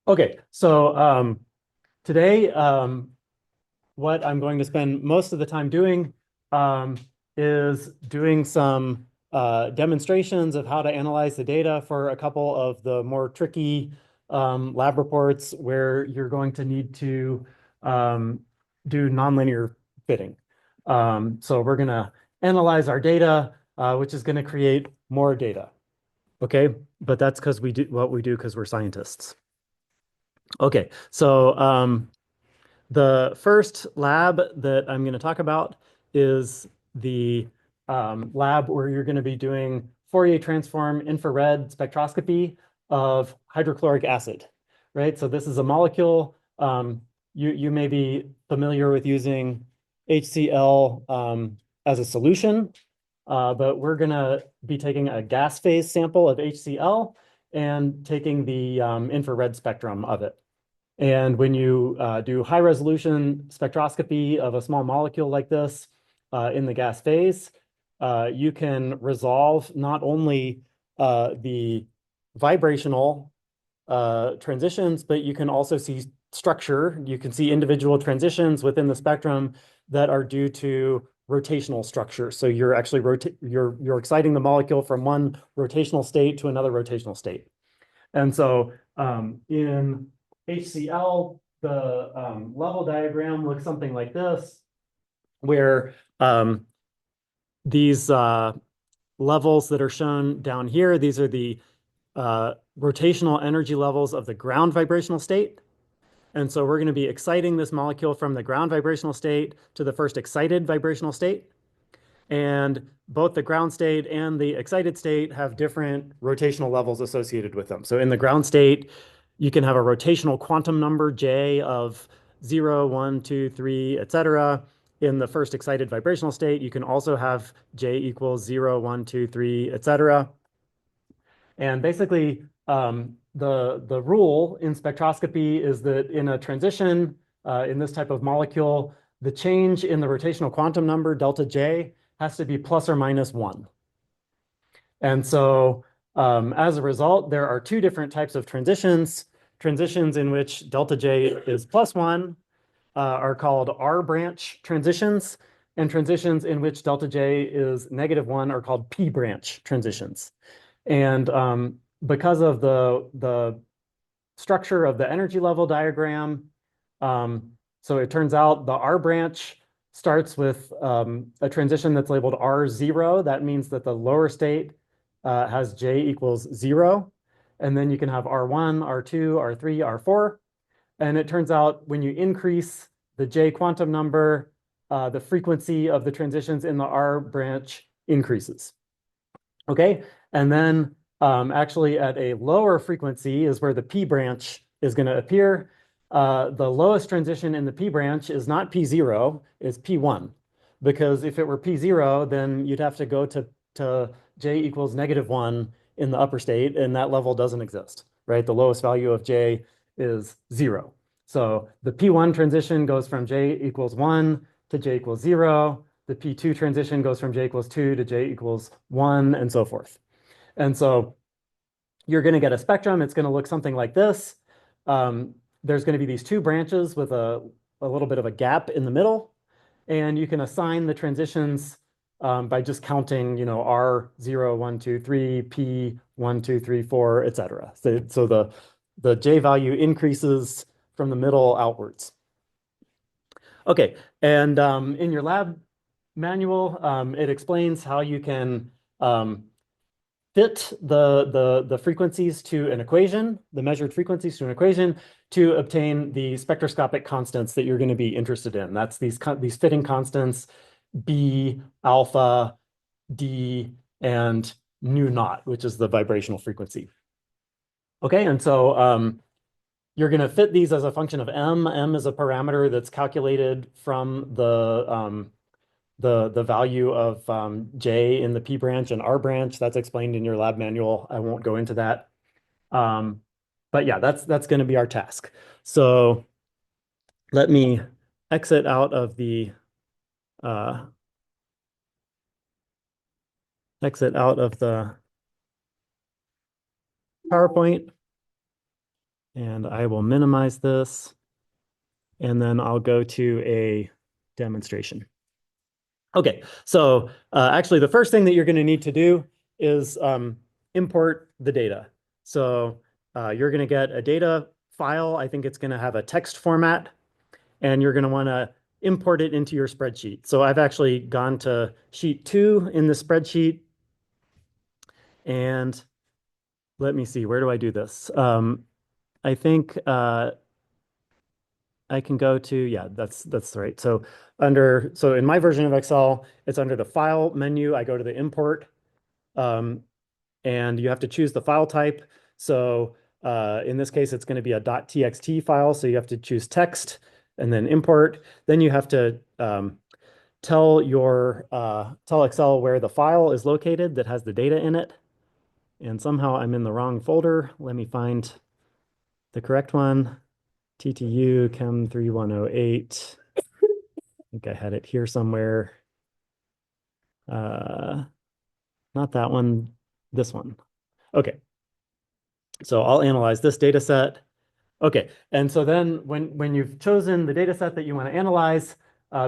Okay, so today, what I'm going to spend most of the time doing um, is doing some demonstrations of how to analyze the data for a couple of the more tricky lab reports where you're going to need to um, do nonlinear fitting. So we're going to analyze our data, which is going to create more data. Okay, but that's because we do what we do because we're scientists. Okay, so the first lab that I'm going to talk about is the lab where you're going to be doing Fourier transform infrared spectroscopy of hydrochloric acid, right? So this is a molecule. You may be familiar with using HCl as a solution, but we're going to be taking a gas phase sample of HCl and taking the infrared spectrum of it. And when you do high resolution spectroscopy of a small molecule like this in the gas phase, you can resolve not only the vibrational transitions, but you can also see structure. You can see individual transitions within the spectrum that are due to rotational structure. So you're actually you're exciting the molecule from one rotational state to another rotational state. And so in HCl, the level diagram looks something like this, where these levels that are shown down here, these are the rotational energy levels of the ground vibrational state. And so we're going to be exciting this molecule from the ground vibrational state to the first excited vibrational state. And both the ground state and the excited state have different rotational levels associated with them. So in the ground state, you can have a rotational quantum number, J, of 0, 1, 2, 3, etc. In the first excited vibrational state, you can also have J equals 0, 1, 2, 3, etc. And basically, the rule in spectroscopy is that in a transition, in this type of molecule, the change in the rotational quantum number, delta J, has to be plus or minus 1. And so as a result, there are two different types of transitions. Transitions in which delta J is plus 1 are called R branch transitions, and transitions in which delta J is negative 1 are called P branch transitions. And because of the structure of the energy level diagram, so it turns out the R branch starts with a transition that's labeled R0. That means that the lower state has J equals 0. And then you can have R1, R2, R3, R4. And it turns out when you increase the J quantum number, the frequency of the transitions in the R branch increases. Okay, and then actually at a lower frequency is where the P branch is going to appear. The lowest transition in the P branch is not P0, it's P1. Because if it were P0, then you'd have to go to J equals negative 1 in the upper state, and that level doesn't exist, right? The lowest value of J is 0. So the P1 transition goes from J equals 1 to J equals 0. The P2 transition goes from J equals 2 to J equals 1, and so forth. And so you're going to get a spectrum. It's going to look something like this. There's going to be these two branches with a little bit of a gap in the middle. And you can assign the transitions by just counting, R0, 1, 2, 3, P, 1, 2, 3, 4, etc. So the J value increases from the middle outwards. Okay, and in your lab manual, it explains how you can fit the frequencies to an equation, the measured frequencies to an equation, to obtain the spectroscopic constants that you're going to be interested in. That's these fitting constants, B, alpha, D, and nu naught, which is the vibrational frequency. Okay, and so you're going to fit these as a function of m. M is a parameter that's calculated from the value of J in the P branch and R branch. That's explained in your lab manual. I won't go into that. But yeah, that's going to be our task. So let me exit out of the uh, exit out of the PowerPoint. And I will minimize this, and then I'll go to a demonstration. Okay, so actually the first thing that you're going to need to do is import the data. So you're going to get a data file. I think it's going to have a text format, and you're going to want to import it into your spreadsheet. So I've actually gone to sheet 2 in the spreadsheet, and let me see, where do I do this? I think I can go to, yeah, that's right. So in my version of Excel, it's under the file menu. I go to the import, um, and you have to choose the file type. So in this case, it's going to be a .txt file. So you have to choose text and then import. Then you have to tell Excel where the file is located that has the data in it. And somehow I'm in the wrong folder. Let me find the correct one. TTU Chem 3108. I think I had it here somewhere. Uh, Not that one, this one. Okay, so I'll analyze this data set. Okay, and so then when you've chosen the data set that you want to analyze,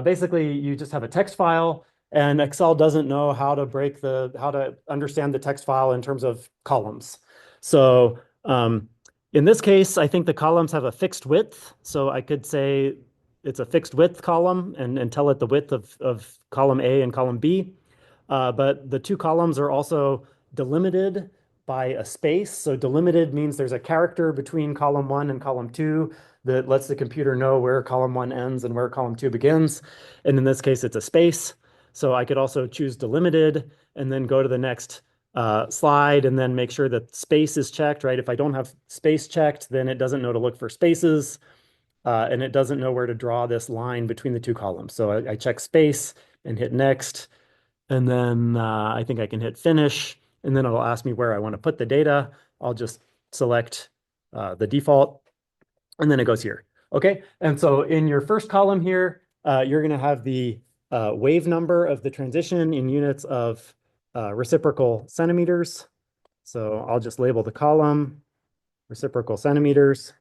basically you just have a text file, and Excel doesn't know how to understand the text file in terms of columns. So in this case, I think the columns have a fixed width. So I could say it's a fixed width column and tell it the width of column A and column B. But the two columns are also delimited by a space. So delimited means there's a character between column 1 and column 2 that lets the computer know where column 1 ends and where column 2 begins. And in this case, it's a space. So I could also choose delimited and then go to the next slide and then make sure that space is checked, right? If I don't have space checked, then it doesn't know to look for spaces, and it doesn't know where to draw this line between the two columns. So I check space and hit next. And then I think I can hit finish, and then it'll ask me where I want to put the data. I'll just select the default, and then it goes here. Okay, and so in your first column here, you're going to have the wave number of the transition in units of reciprocal centimeters. So I'll just label the column reciprocal centimeters,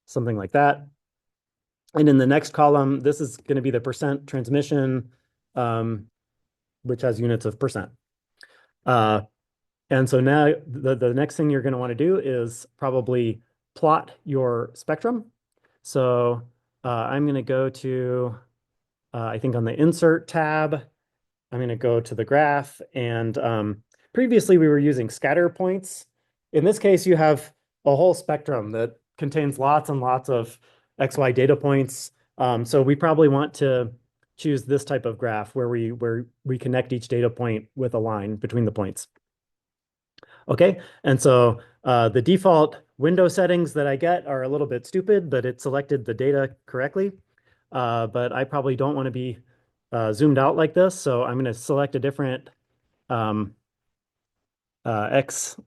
something like that. And in the next column, this is going to be the percent transmission, which has units of percent. And so now the next thing you're going to want to do is probably plot your spectrum. So I'm going to go to, I think on the Insert tab, I'm going to go to the graph. And previously we were using scatter points. In this case, you have a whole spectrum that contains lots and lots of XY data points. So we probably want to choose this type of graph where we connect each data point with a line between the points. Okay, and so the default window settings that I get are a little bit stupid, but it selected the data correctly. But I probably don't want to be zoomed out like this, so I'm going to select a different X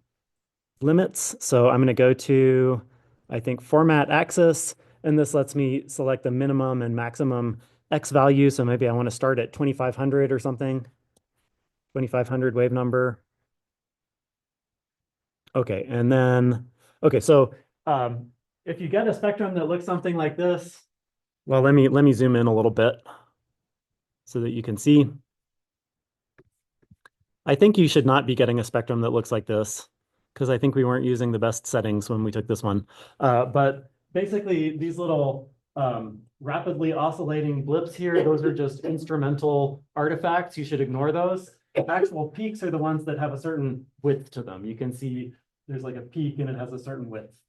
limits. So I'm going to go to, I think, Format Axis, and this lets me select the minimum and maximum X value. So maybe I want to start at 2500 or something, 2500 wave number. Okay, and then, okay, so if you get a spectrum that looks something like this, well, let me zoom in a little bit so that you can see. I think you should not be getting a spectrum that looks like this because I think we weren't using the best settings when we took this one. But basically, these little rapidly oscillating blips here, those are just instrumental artifacts. You should ignore those. The actual peaks are the ones that have a certain width to them. You can see there's like a peak and it has a certain width.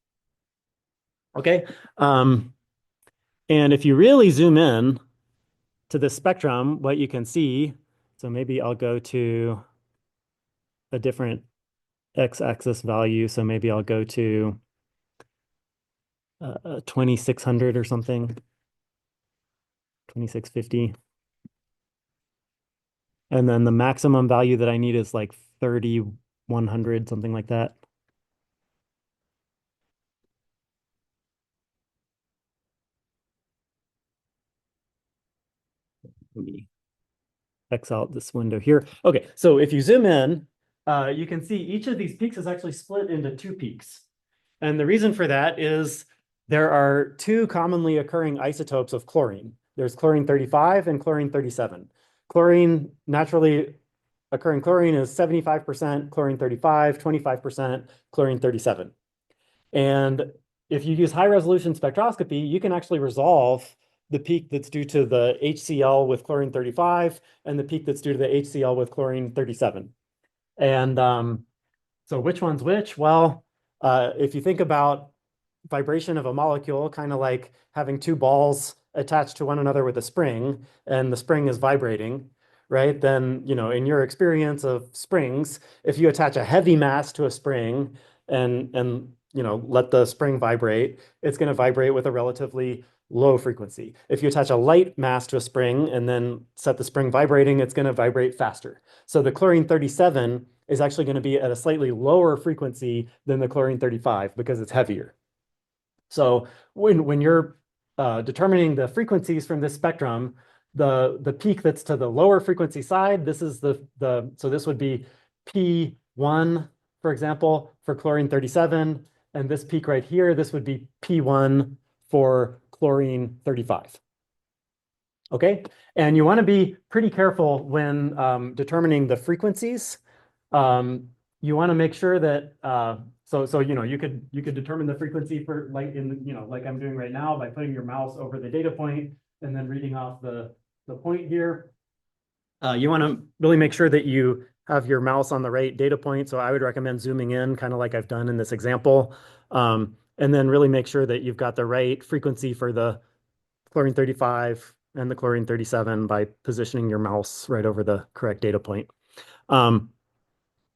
Okay. And if you really zoom in to the spectrum, what you can see, so maybe I'll go to a different x-axis value. So maybe I'll go to 2600 or something, 2650. And then the maximum value that I need is like 3100, something like that. Let me X out this window here. Okay, so if you zoom in, you can see each of these peaks is actually split into two peaks. And the reason for that is there are two commonly occurring isotopes of chlorine. There's chlorine 35 and chlorine 37. Chlorine, naturally occurring chlorine is 75% chlorine 35, 25% chlorine 37. And if you use high resolution spectroscopy, you can actually resolve the peak that's due to the HCl with chlorine 35 and the peak that's due to the HCl with chlorine 37. And so which one's which? Well, if you think about vibration of a molecule, kind of like having two balls attached to one another with a spring, and the spring is vibrating, right? Then, in your experience of springs, if you attach a heavy mass to a spring and let the spring vibrate, it's going to vibrate with a relatively low frequency. If you attach a light mass to a spring and then set the spring vibrating, it's going to vibrate faster. So the chlorine 37 is actually going to be at a slightly lower frequency than the chlorine 35 because it's heavier. So when you're determining the frequencies from this spectrum, the peak that's to the lower frequency side, this is so this would be P1, for example, for chlorine 37, and this peak right here, this would be P1 for chlorine 35. Okay, and you want to be pretty careful when determining the frequencies. You want to make sure that you could determine the frequency for like I'm doing right now by putting your mouse over the data point and then reading off the point here. You want to really make sure that you have your mouse on the right data point. So I would recommend zooming in, kind of like I've done in this example, and then really make sure that you've got the right frequency for the chlorine 35 and the chlorine 37 by positioning your mouse right over the correct data point. And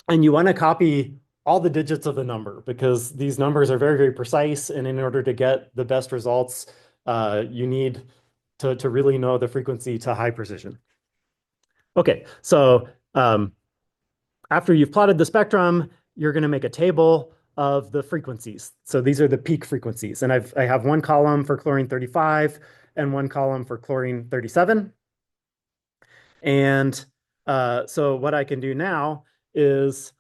you want to copy all the digits of the number because these numbers are very, very precise. And in order to get the best results, you need to really know the frequency to high precision. Okay, so after you've plotted the spectrum, you're going to make a table of the frequencies. So these are the peak frequencies. And I have one column for chlorine 35 and one column for chlorine 37. And so what I can do now is,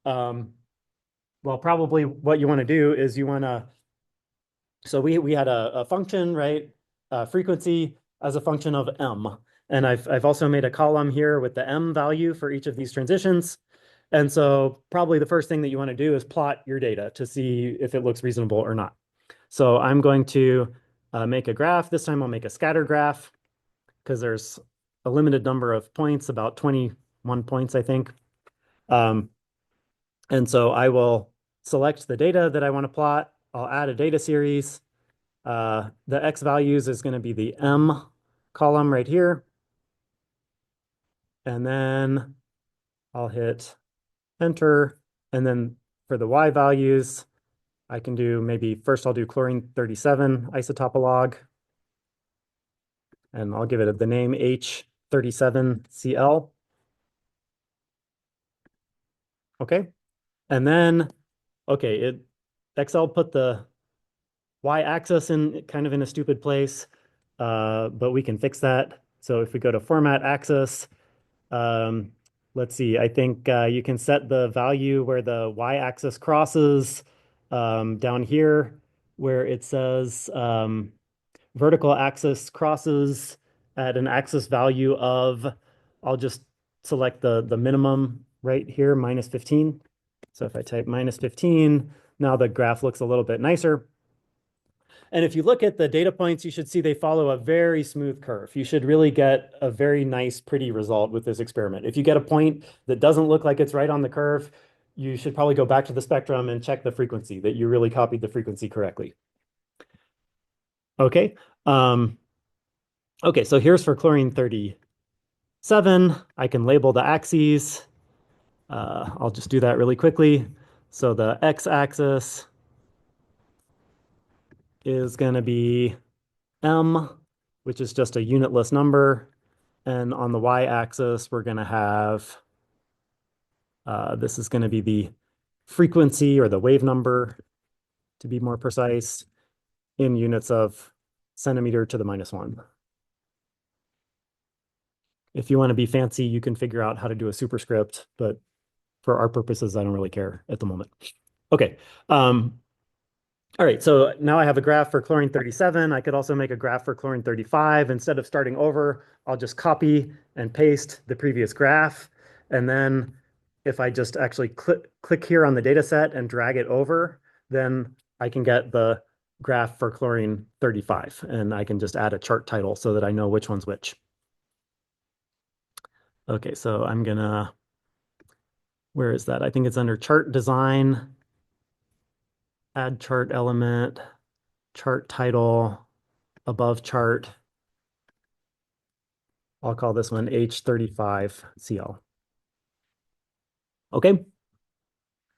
well, probably what you want to do is you want to, so we had a function, right? Frequency as a function of m. And I've also made a column here with the m value for each of these transitions. And so probably the first thing that you want to do is plot your data to see if it looks reasonable or not. So I'm going to make a graph. This time I'll make a scatter graph because there's a limited number of points, about 21 points, I think. And so I will select the data that I want to plot. I'll add a data series. The x values is going to be the m column right here. And then I'll hit enter. And then for the y values, I can do maybe first I'll do chlorine 37 isotopolog. And I'll give it the name H37Cl. Okay. And then, okay, Excel put the y-axis in kind of in a stupid place, but we can fix that. So if we go to format axis, let's see, I think you can set the value where the y-axis crosses down here where it says vertical axis crosses at an axis value of, I'll just select the minimum right here, minus 15. So if I type minus 15, now the graph looks a little bit nicer. And if you look at the data points, you should see they follow a very smooth curve. You should really get a very nice, pretty result with this experiment. If you get a point that doesn't look like it's right on the curve, you should probably go back to the spectrum and check the frequency, that you really copied the frequency correctly. Okay. Okay, so here's for chlorine 37. I can label the axes. I'll just do that really quickly. So the x-axis is going to be m, which is just a unitless number. And on the y-axis, we're going to have, this is going to be the frequency or the wave number, to be more precise, in units of centimeter to the -1. If you want to be fancy, you can figure out how to do a superscript, but for our purposes, I don't really care at the moment. Okay. All right, so now I have a graph for chlorine 37. I could also make a graph for chlorine 35. Instead of starting over, I'll just copy and paste the previous graph. And then if I just actually click here on the data set and drag it over, then I can get the graph for chlorine 35. And I can just add a chart title so that I know which one's which. Okay, so I'm gonna, where is that? I think it's under chart design, add chart element, chart title, above chart. I'll call this one H35CL. Okay.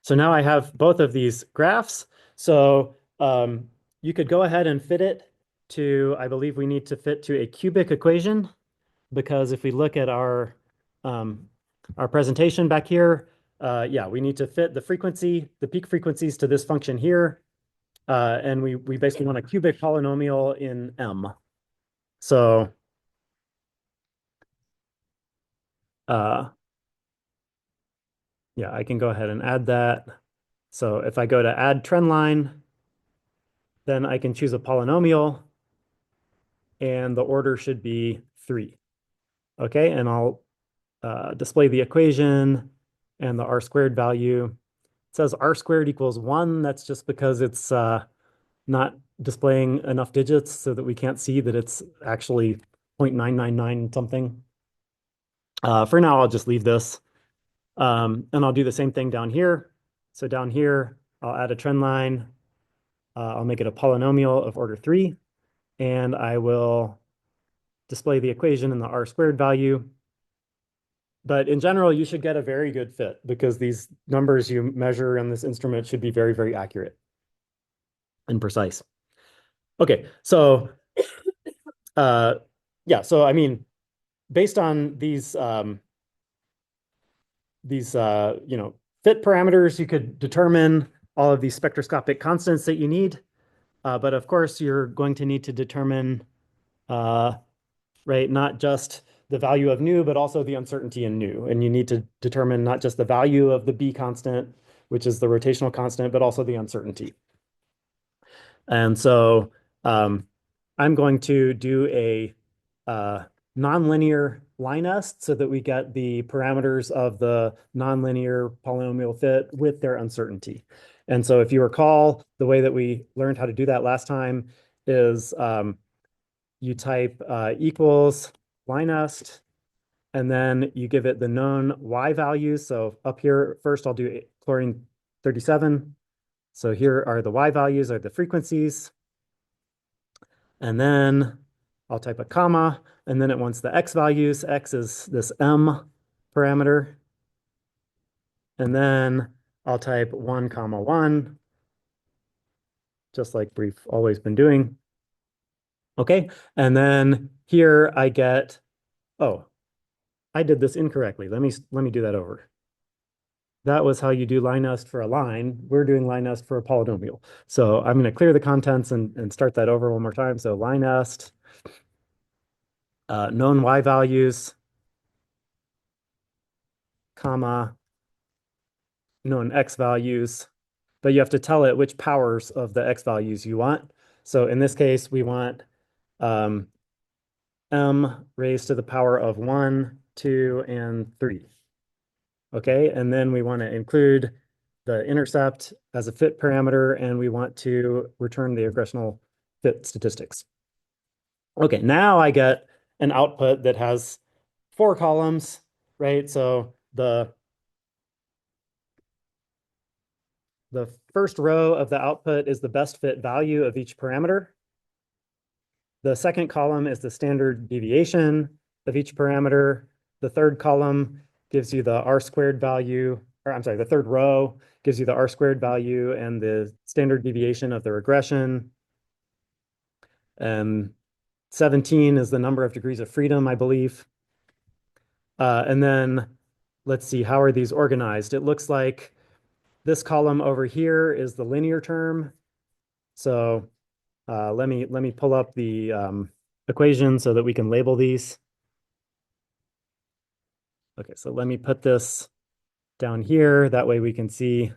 So now I have both of these graphs. So you could go ahead and fit it to, I believe we need to fit to a cubic equation, because if we look at our presentation back here, yeah, we need to fit the frequency, the peak frequencies to this function here. And we basically want a cubic polynomial in M. So yeah, I can go ahead and add that. So if I go to add trend line, then I can choose a polynomial and the order should be 3. Okay, and I'll display the equation and the r squared value. It says r squared equals 1. That's just because it's not displaying enough digits so that we can't see that it's actually 0.999 something. For now, I'll just leave this. And I'll do the same thing down here. So down here, I'll add a trend line. I'll make it a polynomial of order 3, and I will display the equation and the r squared value. But in general, you should get a very good fit because these numbers you measure in this instrument should be very, very accurate and precise. Okay, so yeah, so I mean, based on these fit parameters, you could determine all of these spectroscopic constants that you need. But of course, you're going to need to determine, right, not just the value of nu, but also the uncertainty in nu. And you need to determine not just the value of the B constant, which is the rotational constant, but also the uncertainty. And so I'm going to do a nonlinear line est so that we get the parameters of the nonlinear polynomial fit with their uncertainty. And so if you recall, the way that we learned how to do that last time is you type equals line est, and then you give it the known y values. So up here, first I'll do chlorine 37. So here are the y values, are the frequencies. And then I'll type a comma, and then it wants the x values. X is this m parameter. And then I'll type 1, 1, just like we've always been doing. Okay, and then here I get, oh, I did this incorrectly. Let me do that over. That was how you do line est for a line. We're doing line est for a polynomial. So I'm going to clear the contents and start that over one more time. So line est, known y values, comma, known x values, but you have to tell it which powers of the x values you want. So in this case, we want m raised to the power of 1, 2, and 3. Okay, and then we want to include the intercept as a fit parameter, and we want to return the regressional fit statistics. Okay, now I get an output that has 4 columns, right? So the first row of the output is the best fit value of each parameter. The second column is the standard deviation of each parameter. The third column gives you the r squared value, or I'm sorry, the third row gives you the r squared value and the standard deviation of the regression. 17 is the number of degrees of freedom, I believe. And then let's see, how are these organized? It looks like this column over here is the linear term. So let me pull up the equation so that we can label these. Okay, so let me put this down here. That way we can see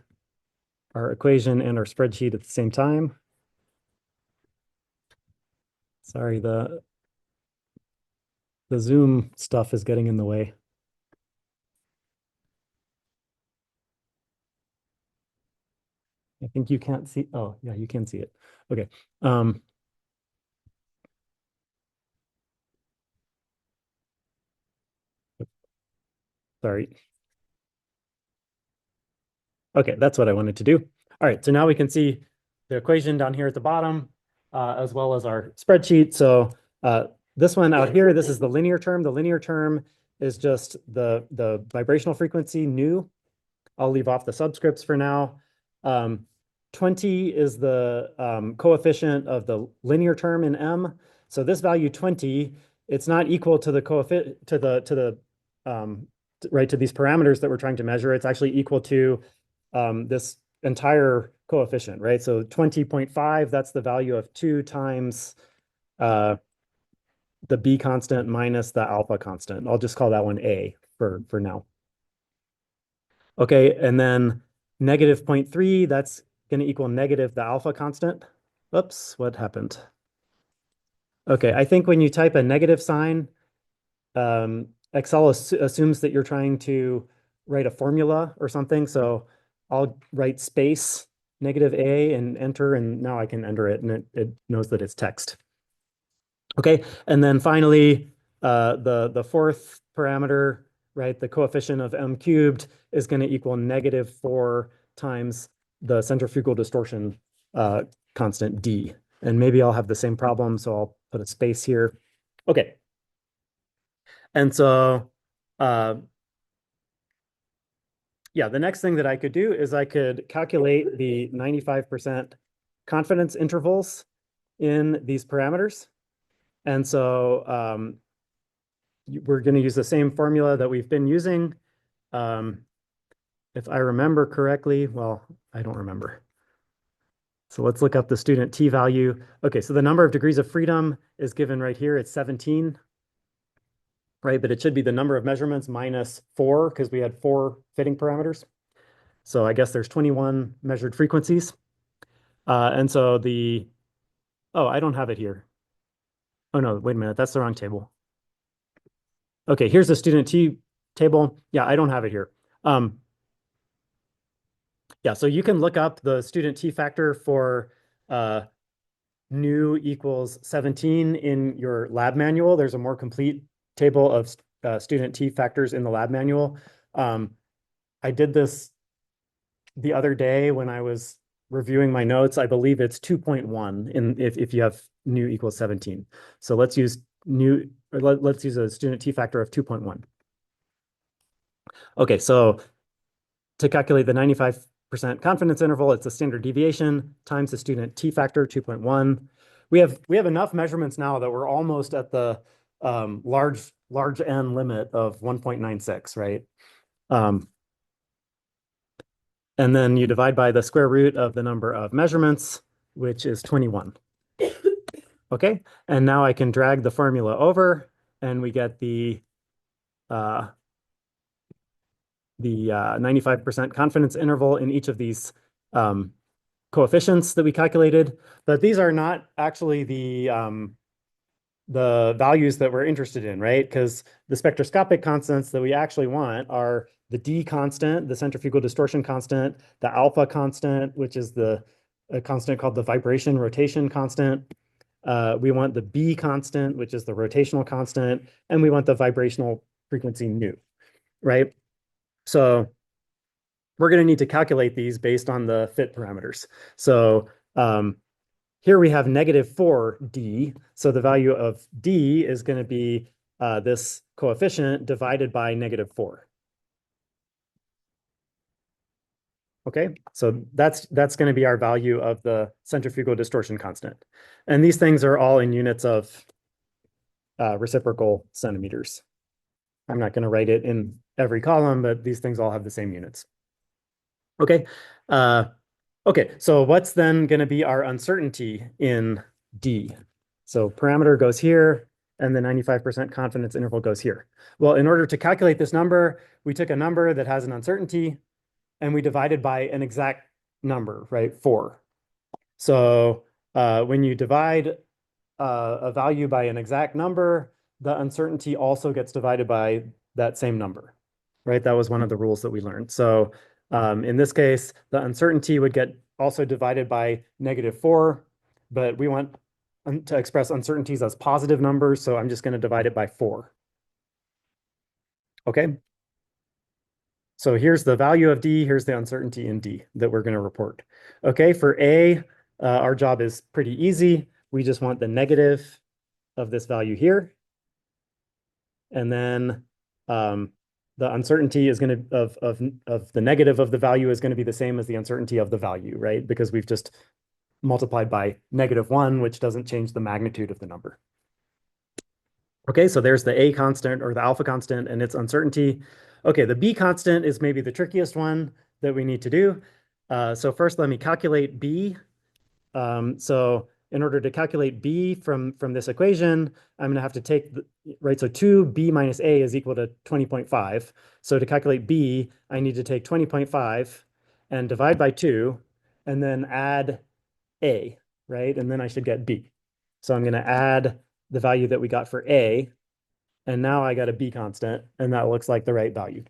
our equation and our spreadsheet at the same time. Sorry, the Zoom stuff is getting in the way. I think you can't see. Oh, yeah, you can see it. Okay. Um, sorry. Okay, that's what I wanted to do. All right, so now we can see the equation down here at the bottom, as well as our spreadsheet. So this one out here, this is the linear term. The linear term is just the vibrational frequency nu. I'll leave off the subscripts for now. 20 is the coefficient of the linear term in M. So this value 20, it's not equal to the coefficient right to these parameters that we're trying to measure. It's actually equal to this entire coefficient, right? So 20.5, that's the value of 2 times the B constant minus the alpha constant. I'll just call that one A for now. Okay, and then negative 0.3, that's going to equal negative the alpha constant. Oops, what happened? Okay, I think when you type a negative sign, Excel assumes that you're trying to write a formula or something. So I'll write space negative A and enter, and now I can enter it, and it knows that it's text. Okay, and then finally, the fourth parameter, right, the coefficient of M cubed is going to equal negative 4 times the centrifugal distortion constant D. And maybe I'll have the same problem, so I'll put a space here. Okay. And so, yeah, the next thing that I could do is I could calculate the 95% confidence intervals in these parameters. And so we're going to use the same formula that we've been using. If I remember correctly, well, I don't remember. So let's look up the student T value. Okay, so the number of degrees of freedom is given right here. It's 17, right? But it should be the number of measurements minus 4 because we had 4 fitting parameters. So I guess there's 21 measured frequencies. And so oh, I don't have it here. Oh no, wait a minute, that's the wrong table. Okay, here's the student T table. Yeah, I don't have it here. Yeah, so you can look up the student T factor for nu equals 17 in your lab manual. There's a more complete table of student T factors in the lab manual. I did this the other day when I was reviewing my notes. I believe it's 2.1 if you have nu equals 17. So let's use let's use a student T factor of 2.1. Okay, so to calculate the 95% confidence interval, it's a standard deviation times the student T factor, 2.1. We have enough measurements now that we're almost at the large N limit of 1.96, right? And then you divide by the square root of the number of measurements, which is 21. Okay, and now I can drag the formula over, and we get the 95% confidence interval in each of these coefficients that we calculated. But these are not actually the values that we're interested in, right? Because the spectroscopic constants that we actually want are the D constant, the centrifugal distortion constant, the alpha constant, which is a constant called the vibration rotation constant. We want the B constant, which is the rotational constant, and we want the vibrational frequency nu, right? So we're going to need to calculate these based on the fit parameters. So here we have negative 4D. So the value of D is going to be this coefficient divided by negative 4. Okay, so that's going to be our value of the centrifugal distortion constant. And these things are all in units of reciprocal centimeters. I'm not going to write it in every column, but these things all have the same units. Okay, okay, so what's then going to be our uncertainty in D? So parameter goes here, and the 95% confidence interval goes here. Well, in order to calculate this number, we took a number that has an uncertainty, and we divided by an exact number, right? 4. So when you divide a value by an exact number, the uncertainty also gets divided by that same number, right? That was one of the rules that we learned. So in this case, the uncertainty would get also divided by -4, but we want to express uncertainties as positive numbers, so I'm just going to divide it by 4. Okay? So here's the value of D, here's the uncertainty in D that we're going to report. Okay, for A, our job is pretty easy. We just want the negative of this value here. And then the uncertainty is going to of the negative of the value is going to be the same as the uncertainty of the value, right? Because we've just multiplied by -1, which doesn't change the magnitude of the number. Okay, so there's the A constant or the alpha constant and its uncertainty. Okay, the B constant is maybe the trickiest one that we need to do. So first, let me calculate B. So in order to calculate B from this equation, I'm going to have to take, right, so 2B minus A is equal to 20.5. So to calculate B, I need to take 20.5 and divide by 2, and then add A, right? And then I should get B. So I'm going to add the value that we got for A, and now I got a B constant, and that looks like the right value.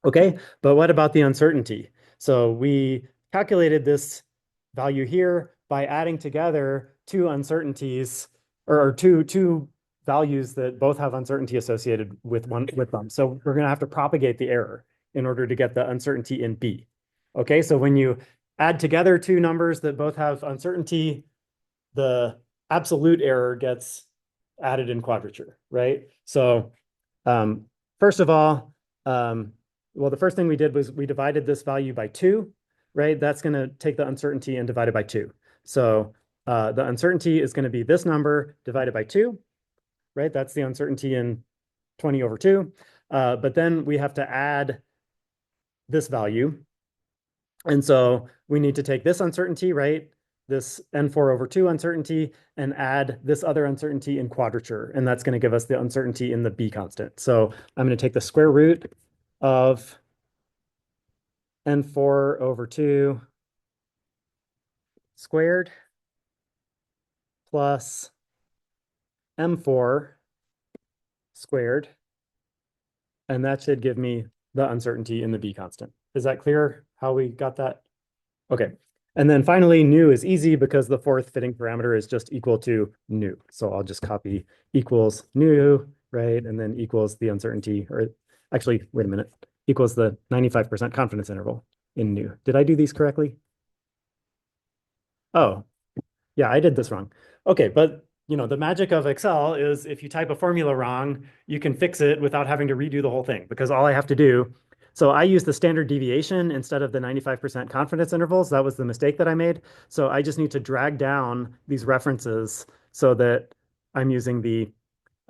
Okay, but what about the uncertainty? So we calculated this value here by adding together two uncertainties, or two values that both have uncertainty associated with them. So we're going to have to propagate the error in order to get the uncertainty in B. Okay, so when you add together two numbers that both have uncertainty, the absolute error gets added in quadrature, right? So first of all, well, the first thing we did was we divided this value by 2, right? That's going to take the uncertainty and divide it by 2. So the uncertainty is going to be this number divided by 2, right? That's the uncertainty in 20 over 2. But then we have to add this value. And so we need to take this uncertainty, right? This N4 over 2 uncertainty, and add this other uncertainty in quadrature. And that's going to give us the uncertainty in the B constant. So I'm going to take the square root of N4 over 2 squared plus M4 squared. And that should give me the uncertainty in the B constant. Is that clear how we got that? Okay. And then finally, nu is easy because the fourth fitting parameter is just equal to nu. So I'll just copy equals nu, right? And then equals the uncertainty, or actually, wait a minute, equals the 95% confidence interval in nu. Did I do these correctly? Oh, yeah, I did this wrong. Okay, but the magic of Excel is if you type a formula wrong, you can fix it without having to redo the whole thing, because all I have to do, so I use the standard deviation instead of the 95% confidence intervals. That was the mistake that I made. So I just need to drag down these references so that I'm using the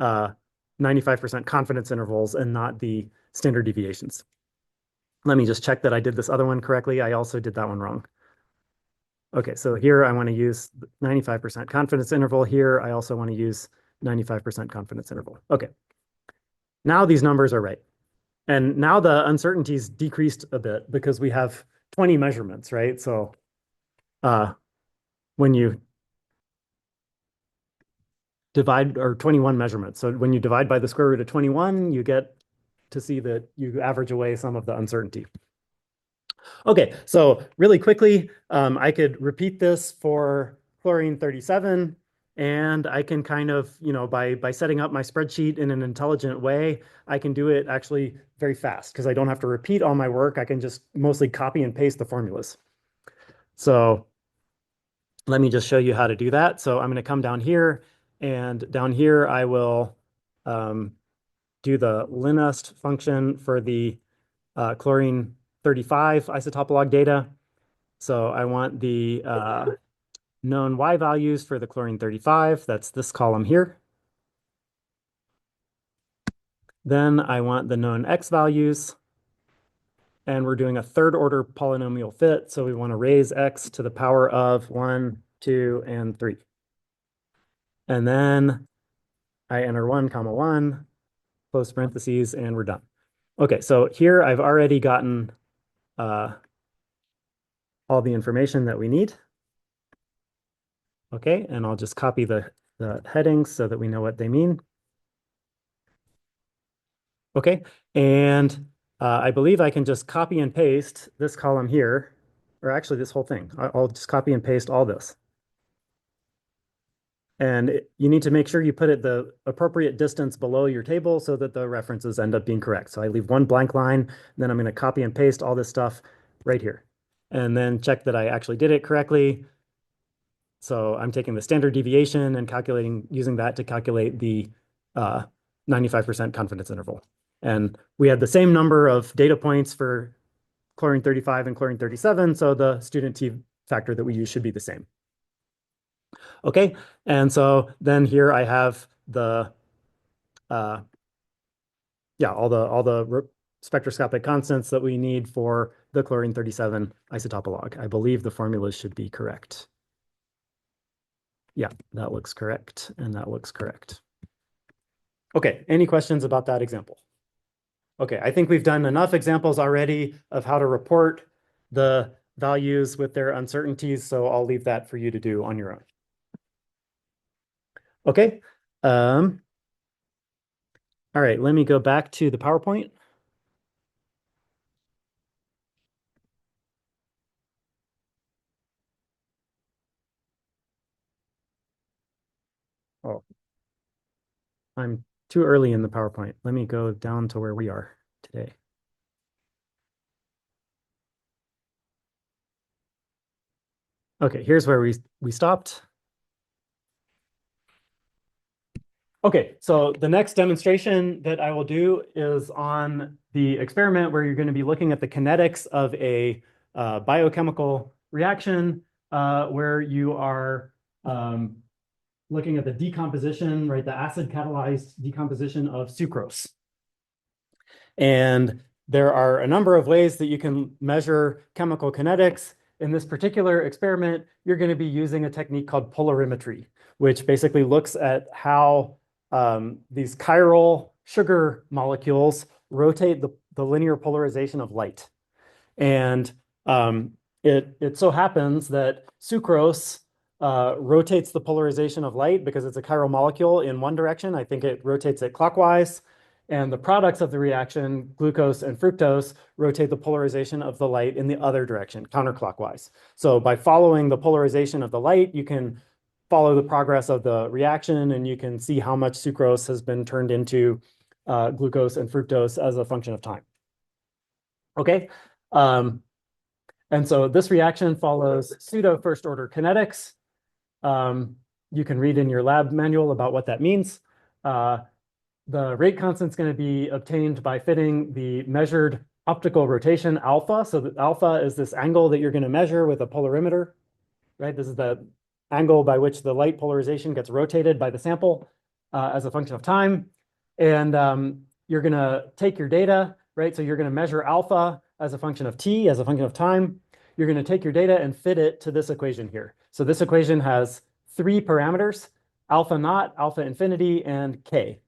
95% confidence intervals and not the standard deviations. Let me just check that I did this other one correctly. I also did that one wrong. Okay, so here I want to use 95% confidence interval. Here I also want to use 95% confidence interval. Okay, now these numbers are right. And now the uncertainties decreased a bit because we have 20 measurements, right? So when you divide, or 21 measurements. So when you divide by the square root of 21, you get to see that you average away some of the uncertainty. Okay, so really quickly, I could repeat this for chlorine 37, and I can kind of, by setting up my spreadsheet in an intelligent way, I can do it actually very fast because I don't have to repeat all my work. I can just mostly copy and paste the formulas. So let me just show you how to do that. So I'm going to come down here, and down here I will do the linust function for the chlorine 35 isotopolog data. So I want the known Y values for the chlorine 35. That's this column here. Then I want the known X values. And we're doing a third order polynomial fit. So we want to raise X to the power of 1, 2, and 3. And then I enter 1, comma 1, close parentheses, and we're done. Okay, so here I've already gotten all the information that we need. Okay, and I'll just copy the headings so that we know what they mean. Okay, and I believe I can just copy and paste this column here, or actually this whole thing. I'll just copy and paste all this. And you need to make sure you put it the appropriate distance below your table so that the references end up being correct. So I leave one blank line, then I'm going to copy and paste all this stuff right here. And then check that I actually did it correctly. So I'm taking the standard deviation and using that to calculate the 95% confidence interval. And we had the same number of data points for chlorine 35 and chlorine 37, so the student T factor that we use should be the same. Okay, and so then here I have the all the spectroscopic constants that we need for the chlorine 37 isotopolog. I believe the formulas should be correct. Yeah, that looks correct, and that looks correct. Okay, any questions about that example? Okay, I think we've done enough examples already of how to report the values with their uncertainties, so I'll leave that for you to do on your own. Okay. All right, let me go back to the PowerPoint. Oh, I'm too early in the PowerPoint. Let me go down to where we are today. Okay, here's where we stopped. Okay, so the next demonstration that I will do is on the experiment where you're going to be looking at the kinetics of a biochemical reaction where you are looking at the decomposition, right, the acid catalyzed decomposition of sucrose. And there are a number of ways that you can measure chemical kinetics. In this particular experiment, you're going to be using a technique called polarimetry, which basically looks at how these chiral sugar molecules rotate the linear polarization of light. And it so happens that sucrose rotates the polarization of light because it's a chiral molecule in one direction. I think it rotates it clockwise. And the products of the reaction, glucose and fructose, rotate the polarization of the light in the other direction, counterclockwise. So by following the polarization of the light, you can follow the progress of the reaction and you can see how much sucrose has been turned into glucose and fructose as a function of time. Okay. And so this reaction follows pseudo first order kinetics. You can read in your lab manual about what that means. The rate constant is going to be obtained by fitting the measured optical rotation alpha. So that alpha is this angle that you're going to measure with a polarimeter, right? This is the angle by which the light polarization gets rotated by the sample as a function of time. And you're going to take your data, right? So you're going to measure alpha as a function of t, as a function of time. You're going to take your data and fit it to this equation here. So this equation has three parameters, alpha naught, alpha infinity, and k.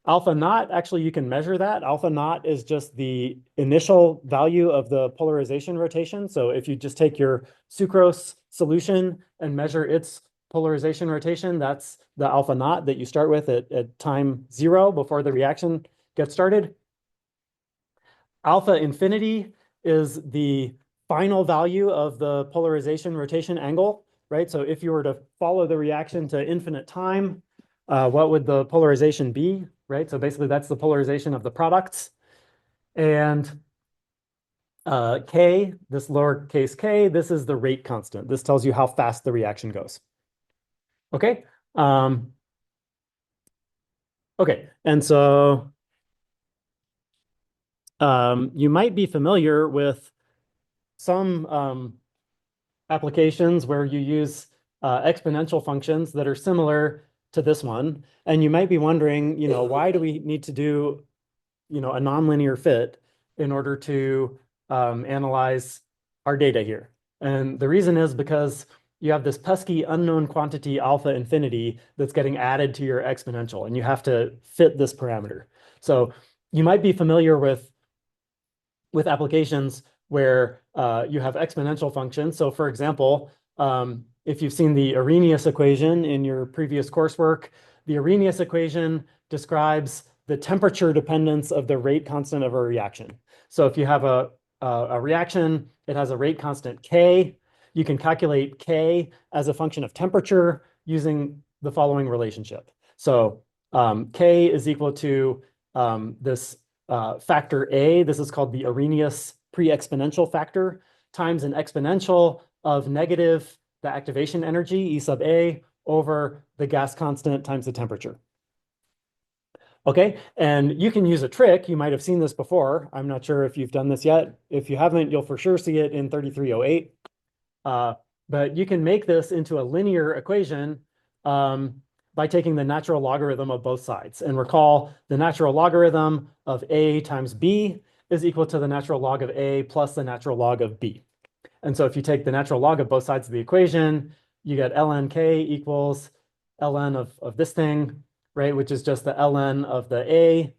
Alpha naught, actually, you can measure that. Alpha naught is just the initial value of the polarization rotation. So if you just take your sucrose solution and measure its polarization rotation, that's the alpha naught that you start with at time 0 before the reaction gets started. Alpha infinity is the final value of the polarization rotation angle, right? So if you were to follow the reaction to infinite time, what would the polarization be, right? So basically that's the polarization of the products. And K, this lowercase k, this is the rate constant. This tells you how fast the reaction goes. Okay. Okay, and so you might be familiar with some applications where you use exponential functions that are similar to this one. And you might be wondering, why do we need to do, a nonlinear fit in order to analyze our data here? And the reason is because you have this pesky unknown quantity alpha infinity that's getting added to your exponential, and you have to fit this parameter. So you might be familiar with applications where you have exponential functions. So for example, if you've seen the Arrhenius equation in your previous coursework, the Arrhenius equation describes the temperature dependence of the rate constant of a reaction. So if you have a reaction, it has a rate constant K. You can calculate K as a function of temperature using the following relationship. So K is equal to this factor A. This is called the Arrhenius pre-exponential factor times an exponential of negative the activation energy, E sub A, over the gas constant times the temperature. Okay, and you can use a trick. You might have seen this before. I'm not sure if you've done this yet. If you haven't, you'll for sure see it in 3308. But you can make this into a linear equation by taking the natural logarithm of both sides. And recall, the natural logarithm of A times B is equal to the natural log of A plus the natural log of B. And so if you take the natural log of both sides of the equation, you get ln k equals ln of this thing, right? Which is just the ln of the A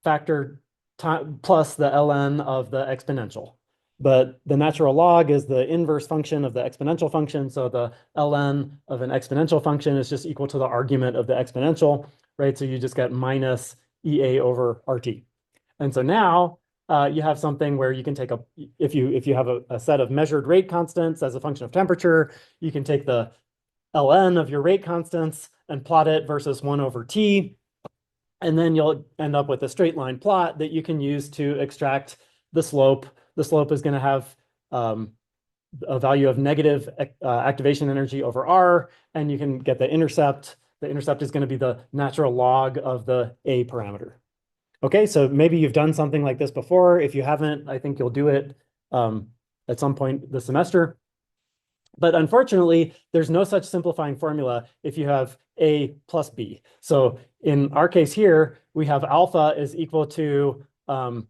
factor plus the ln of the exponential. But the natural log is the inverse function of the exponential function. So the ln of an exponential function is just equal to the argument of the exponential, right? So you just get minus EA over RT. And so now you have something where you can take if you have a set of measured rate constants as a function of temperature, you can take the ln of your rate constants and plot it versus 1 over t. And then you'll end up with a straight line plot that you can use to extract the slope. The slope is going to have a value of negative activation energy over r, and you can get the intercept. The intercept is going to be the natural log of the A parameter. Okay, so maybe you've done something like this before. If you haven't, I think you'll do it at some point this semester. But unfortunately, there's no such simplifying formula if you have A plus B. So in our case here, we have alpha is equal to an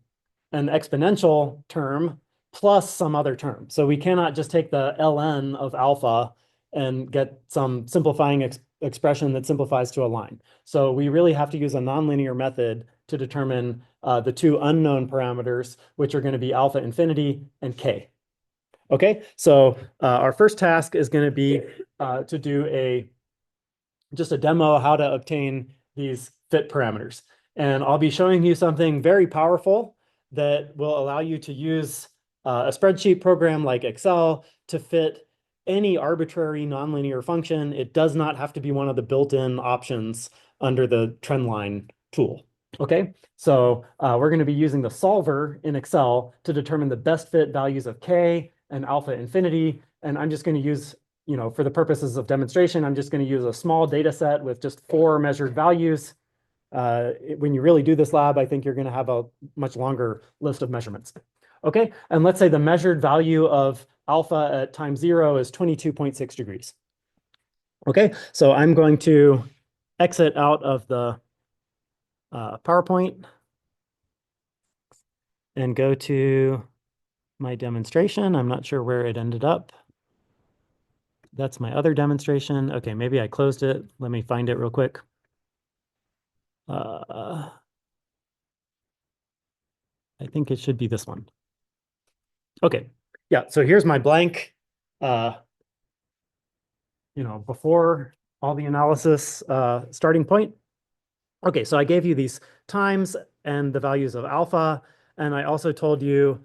exponential term plus some other term. So we cannot just take the ln of alpha and get some simplifying expression that simplifies to a line. So we really have to use a nonlinear method to determine the two unknown parameters, which are going to be alpha infinity and k. Okay, so our first task is going to be to do just a demo how to obtain these fit parameters. And I'll be showing you something very powerful that will allow you to use a spreadsheet program like Excel to fit any arbitrary nonlinear function. It does not have to be one of the built-in options under the trendline tool. Okay, so we're going to be using the solver in Excel to determine the best fit values of k and alpha infinity. And I'm just going to use, for the purposes of demonstration, I'm just going to use a small data set with just 4 measured values. When you really do this lab, I think you're going to have a much longer list of measurements. Okay, and let's say the measured value of alpha at time 0 is 22.6 degrees. Okay, so I'm going to exit out of the PowerPoint and go to my demonstration. I'm not sure where it ended up. That's my other demonstration. Okay, maybe I closed it. Let me find it real quick. I think it should be this one. Okay, yeah, so here's my blank, before all the analysis starting point. Okay, so I gave you these times and the values of alpha, and I also told you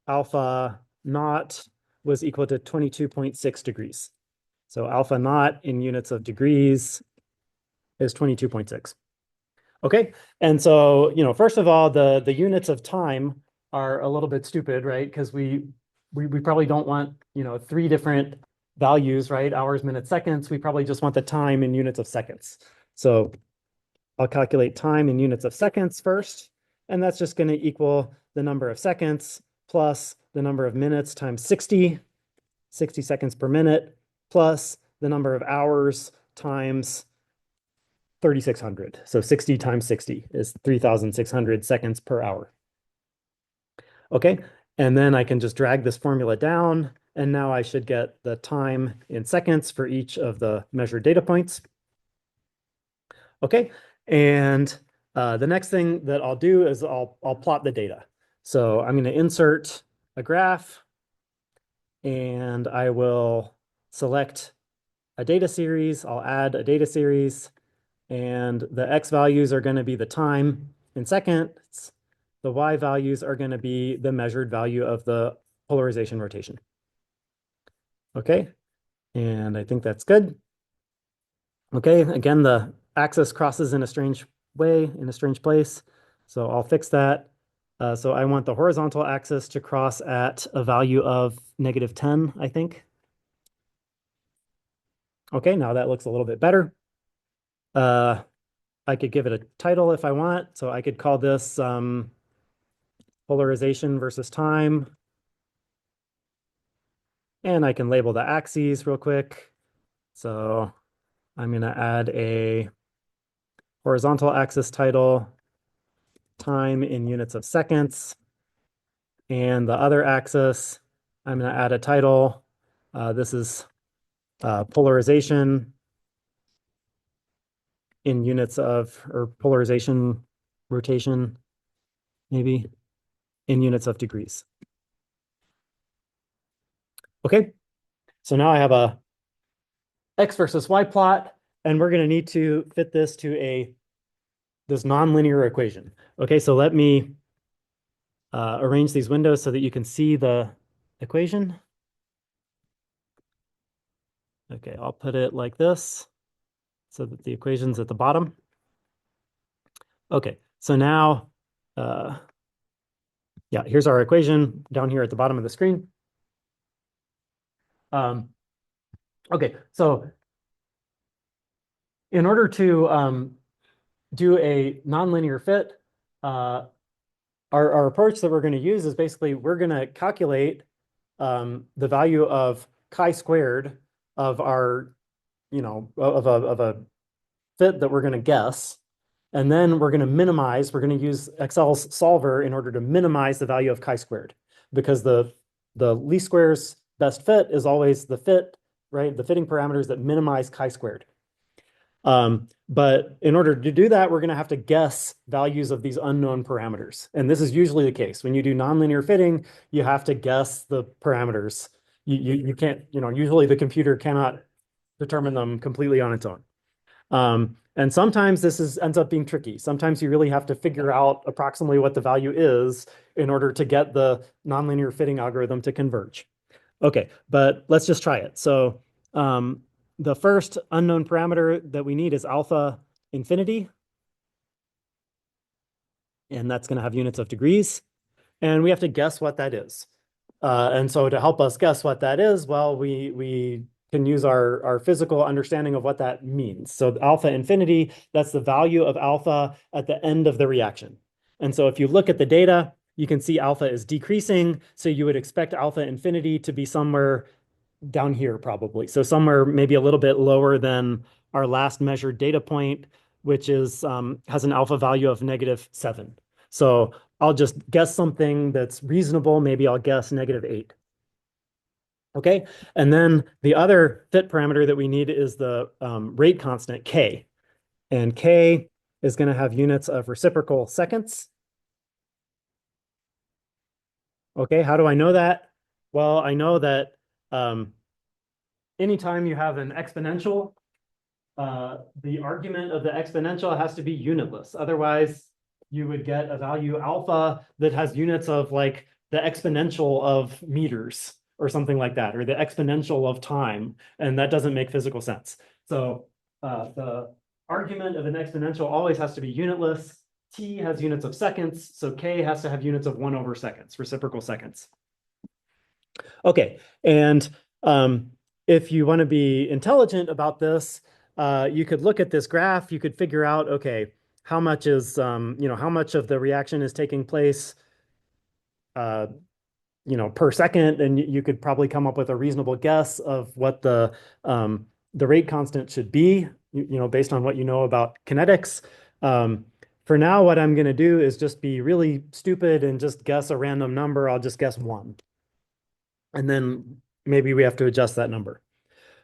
alpha naught was equal to 22.6 degrees. So alpha naught in units of degrees is 22.6. Okay, and so, first of all, the units of time are a little bit stupid, right? Because we probably don't want, 3 different values, right? Hours, minutes, seconds. We probably just want the time in units of seconds. So I'll calculate time in units of seconds first, and that's just going to equal the number of seconds plus the number of minutes times 60 seconds per minute, plus the number of hours times 3,600. So 60 times 60 is 3,600 seconds per hour. Okay, and then I can just drag this formula down, and now I should get the time in seconds for each of the measured data points. Okay, and the next thing that I'll do is I'll plot the data. So I'm going to insert a graph, and I will select a data series. I'll add a data series, and the X values are going to be the time in seconds. The Y values are going to be the measured value of the polarization rotation. Okay, and I think that's good. Okay, again, the axis crosses in a strange way, in a strange place. So I'll fix that. So I want the horizontal axis to cross at a value of -10, I think. Okay, now that looks a little bit better. I could give it a title if I want. So I could call this polarization versus time. And I can label the axes real quick. So I'm going to add a horizontal axis title, time in units of seconds. And the other axis, I'm going to add a title. This is polarization in units of, or polarization rotation, maybe, in units of degrees. Okay, so now I have a X versus Y plot, and we're going to need to fit this to this nonlinear equation. Okay, so let me arrange these windows so that you can see the equation. Okay, I'll put it like this so that the equation's at the bottom. Okay, so now, yeah, here's our equation down here at the bottom of the screen. Okay, so in order to do a nonlinear fit, our approach that we're going to use is basically we're going to calculate the value of chi-squared of our, of a fit that we're going to guess. And then we're going to minimize, we're going to use Excel's solver in order to minimize the value of chi-squared, because the least squares best fit is always the fit, right? The fitting parameters that minimize chi-squared. But in order to do that, we're going to have to guess values of these unknown parameters. And this is usually the case. When you do nonlinear fitting, you have to guess the parameters. You can't, usually the computer cannot determine them completely on its own. And sometimes ends up being tricky. Sometimes you really have to figure out approximately what the value is in order to get the nonlinear fitting algorithm to converge. Okay, but let's just try it. So the first unknown parameter that we need is alpha infinity. And that's going to have units of degrees. And we have to guess what that is. And so to help us guess what that is, well, we can use our physical understanding of what that means. So alpha infinity, that's the value of alpha at the end of the reaction. And so if you look at the data, you can see alpha is decreasing. So you would expect alpha infinity to be somewhere down here probably. So somewhere maybe a little bit lower than our last measured data point, which is has an alpha value of -7. So I'll just guess something that's reasonable. Maybe I'll guess -8. Okay, and then the other fit parameter that we need is the rate constant K. And K is going to have units of reciprocal seconds. Okay, how do I know that? Well, I know that anytime you have an exponential, the argument of the exponential has to be unitless. Otherwise, you would get a value alpha that has units of like the exponential of meters or something like that, or the exponential of time, and that doesn't make physical sense. So the argument of an exponential always has to be unitless. T has units of seconds, so K has to have units of 1/seconds, reciprocal seconds. Okay, and if you want to be intelligent about this, you could look at this graph. You could figure out, okay, how much is, how much of the reaction is taking place, per second, and you could probably come up with a reasonable guess of what the rate constant should be, based on what you know about kinetics. For now, what I'm going to do is just be really stupid and just guess a random number. I'll just guess 1. And then maybe we have to adjust that number.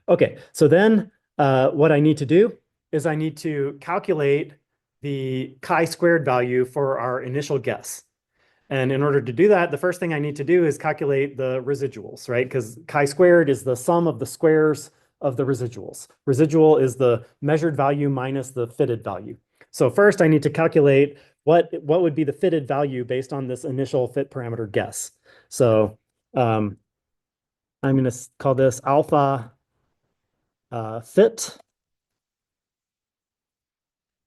Okay, so then what I need to do is I need to calculate the chi-squared value for our initial guess. And in order to do that, the first thing I need to do is calculate the residuals, right? Because chi-squared is the sum of the squares of the residuals. Residual is the measured value minus the fitted value. So first I need to calculate what would be the fitted value based on this initial fit parameter guess. So I'm going to call this alpha fit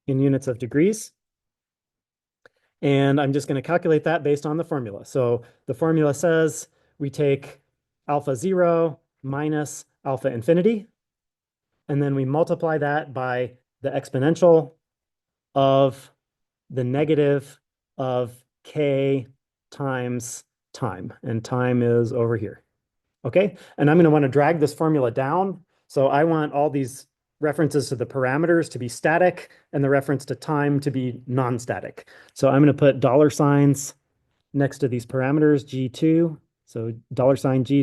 in units of degrees. And I'm just going to calculate that based on the formula. So the formula says we take alpha 0 minus alpha infinity, and then we multiply that by the exponential of the negative of k times time. And time is over here. Okay, and I'm going to want to drag this formula down. So I want all these references to the parameters to be static and the reference to time to be non-static. So I'm going to put dollar signs next to these parameters, G2. So $G, $2,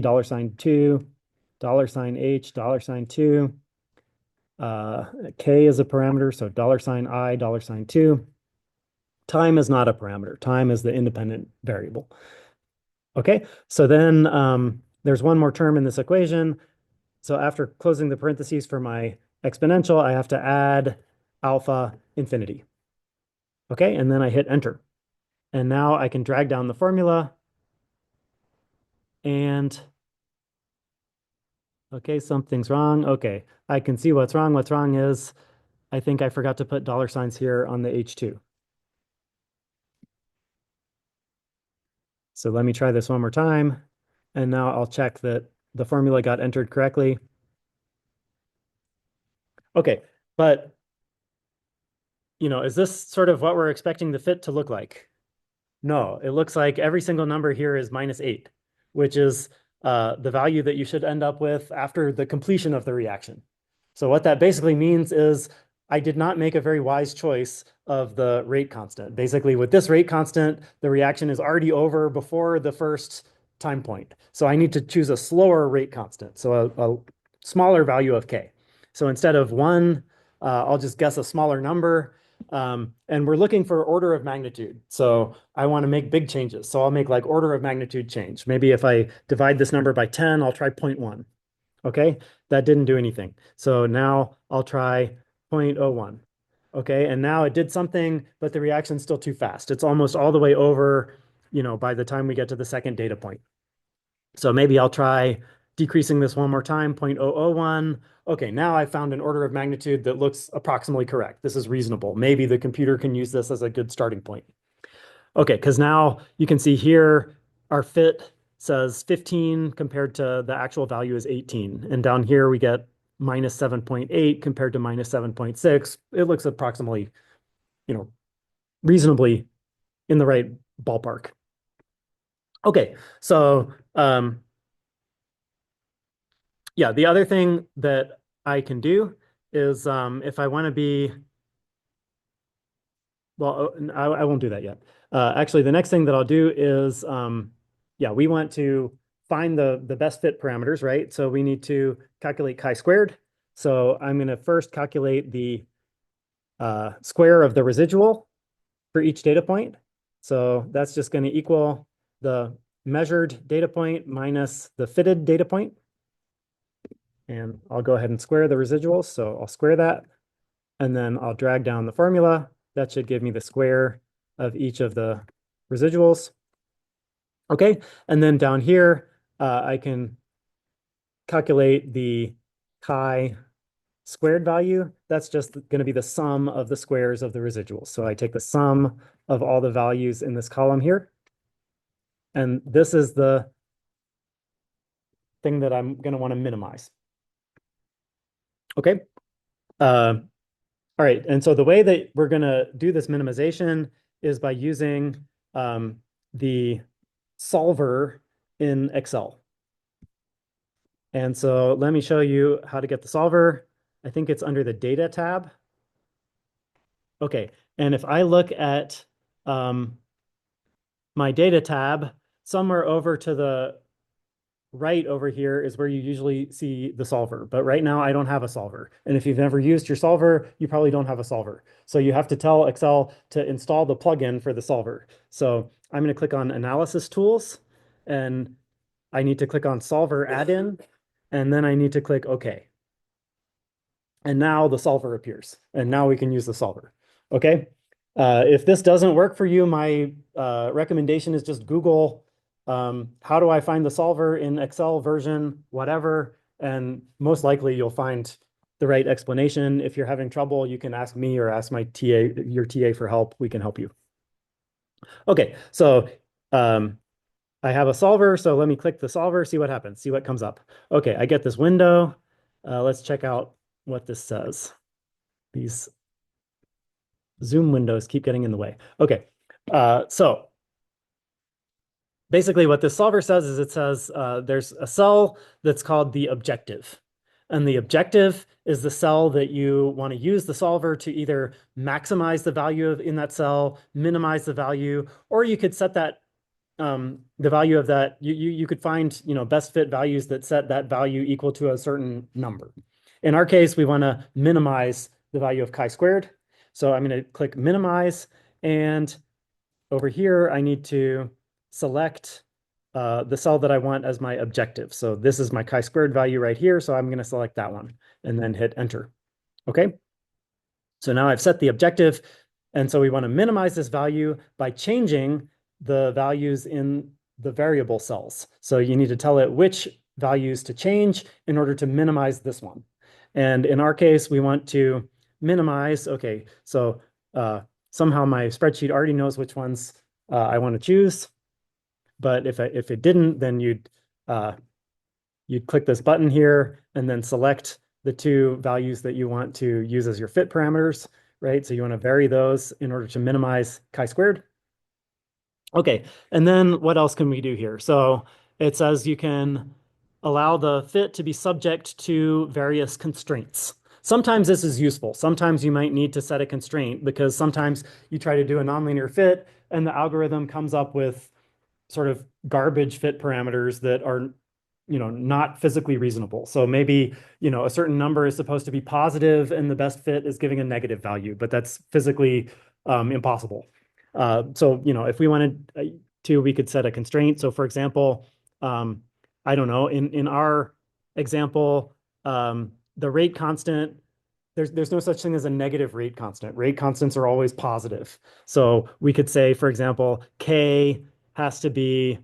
$H, $2. K is a parameter, so $I, $2. Time is not a parameter. Time is the independent variable. Okay, so then there's one more term in this equation. So after closing the parentheses for my exponential, I have to add alpha infinity. Okay, and then I hit enter. And now I can drag down the formula. And okay, something's wrong. Okay, I can see what's wrong. What's wrong is I think I forgot to put dollar signs here on the H2. So let me try this one more time. And now I'll check that the formula got entered correctly. Okay, but is this sort of what we're expecting the fit to look like? No, it looks like every single number here is -8, which is the value that you should end up with after the completion of the reaction. So what that basically means is I did not make a very wise choice of the rate constant. Basically, with this rate constant, the reaction is already over before the first time point. So I need to choose a slower rate constant, so a smaller value of k. So instead of 1, I'll just guess a smaller number. And we're looking for order of magnitude. So I want to make big changes. So I'll make like order of magnitude change. Maybe if I divide this number by 10, I'll try 0.1. Okay, that didn't do anything. So now I'll try 0.01. Okay, and now it did something, but the reaction's still too fast. It's almost all the way over, by the time we get to the second data point. So maybe I'll try decreasing this one more time, 0.001. Okay, now I found an order of magnitude that looks approximately correct. This is reasonable. Maybe the computer can use this as a good starting point. Okay, because now you can see here our fit says 15 compared to the actual value is 18. And down here we get -7.8 compared to -7.6. It looks approximately, reasonably in the right ballpark. Okay, so yeah, the other thing that I can do is if I want to be, well, I won't do that yet. Actually, the next thing that I'll do is, yeah, we want to find the best fit parameters, right? So we need to calculate chi-squared. So I'm going to first calculate the square of the residual for each data point. So that's just going to equal the measured data point minus the fitted data point. And I'll go ahead and square the residuals. So I'll square that, and then I'll drag down the formula. That should give me the square of each of the residuals. Okay, and then down here, I can calculate the chi-squared value. That's just going to be the sum of the squares of the residuals. So I take the sum of all the values in this column here. And this is the thing that I'm going to want to minimize. Okay. All right. And so the way that we're going to do this minimization is by using the solver in Excel. And so let me show you how to get the solver. I think it's under the data tab. Okay. And if I look at my data tab, somewhere over to the right over here is where you usually see the solver. But right now I don't have a solver. And if you've never used your solver, you probably don't have a solver. So you have to tell Excel to install the plugin for the solver. So I'm going to click on Analysis Tools, and I need to click on Solver Add-in, and then I need to click OK. And now the solver appears, and now we can use the solver. Okay. If this doesn't work for you, my recommendation is just Google how do I find the solver in Excel version, whatever, and most likely you'll find the right explanation. If you're having trouble, you can ask me or ask my TA, your TA for help. We can help you. Okay, so I have a solver, so let me click the solver, see what happens, see what comes up. Okay, I get this window. Let's check out what this says. These Zoom windows keep getting in the way. Okay, so basically what this solver says is it says there's a cell that's called the objective. And the objective is the cell that you want to use the solver to either maximize the value of in that cell, minimize the value, or you could set that the value of that, you could find, best fit values that set that value equal to a certain number. In our case, we want to minimize the value of chi-squared. So I'm going to click minimize, and over here, I need to select the cell that I want as my objective. So this is my chi-squared value right here, so I'm going to select that one and then hit enter. Okay. So now I've set the objective, and so we want to minimize this value by changing the values in the variable cells. So you need to tell it which values to change in order to minimize this one. And in our case, we want to minimize, okay, so somehow my spreadsheet already knows which ones I want to choose. But if it didn't, then you'd click this button here and then select the two values that you want to use as your fit parameters, right? So you want to vary those in order to minimize chi-squared. Okay, and then what else can we do here? So it says you can allow the fit to be subject to various constraints. Sometimes this is useful. Sometimes you might need to set a constraint because sometimes you try to do a nonlinear fit and the algorithm comes up with sort of garbage fit parameters that are not physically reasonable. So maybe, a certain number is supposed to be positive and the best fit is giving a negative value, but that's physically impossible. So, if we wanted to, we could set a constraint. So for example, I don't know, in our example, the rate constant, there's no such thing as a negative rate constant. Rate constants are always positive. So we could say, for example, K has to be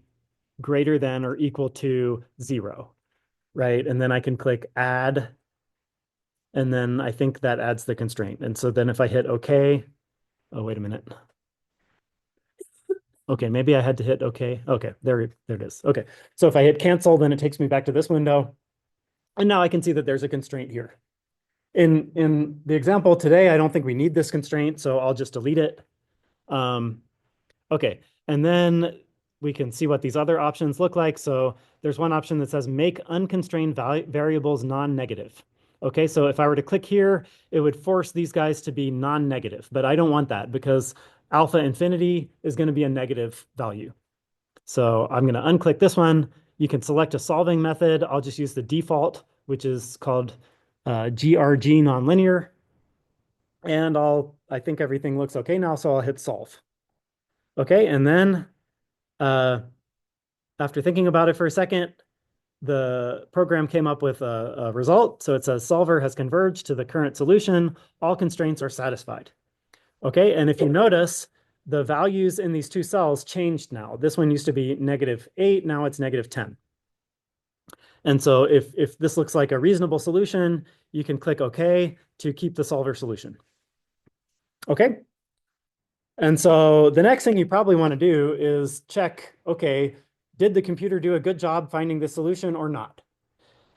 greater than or equal to 0, right? And then I can click add, and then I think that adds the constraint. And so then if I hit OK, oh, wait a minute. Okay, maybe I had to hit OK. Okay, there it is. Okay, so if I hit cancel, then it takes me back to this window. And now I can see that there's a constraint here. In the example today, I don't think we need this constraint, so I'll just delete it. Okay, and then we can see what these other options look like. So there's one option that says make unconstrained variables non-negative. Okay, so if I were to click here, it would force these guys to be non-negative, but I don't want that because alpha infinity is going to be a negative value. So I'm going to unclick this one. You can select a solving method. I'll just use the default, which is called GRG nonlinear. And I think everything looks okay now, so I'll hit solve. Okay, and then after thinking about it for a second, the program came up with a result. So it says solver has converged to the current solution. All constraints are satisfied. Okay, and if you notice, the values in these two cells changed now. This one used to be -8, now it's -10. And so if this looks like a reasonable solution, you can click OK to keep the solver solution. Okay. And so the next thing you probably want to do is check, okay, did the computer do a good job finding the solution or not?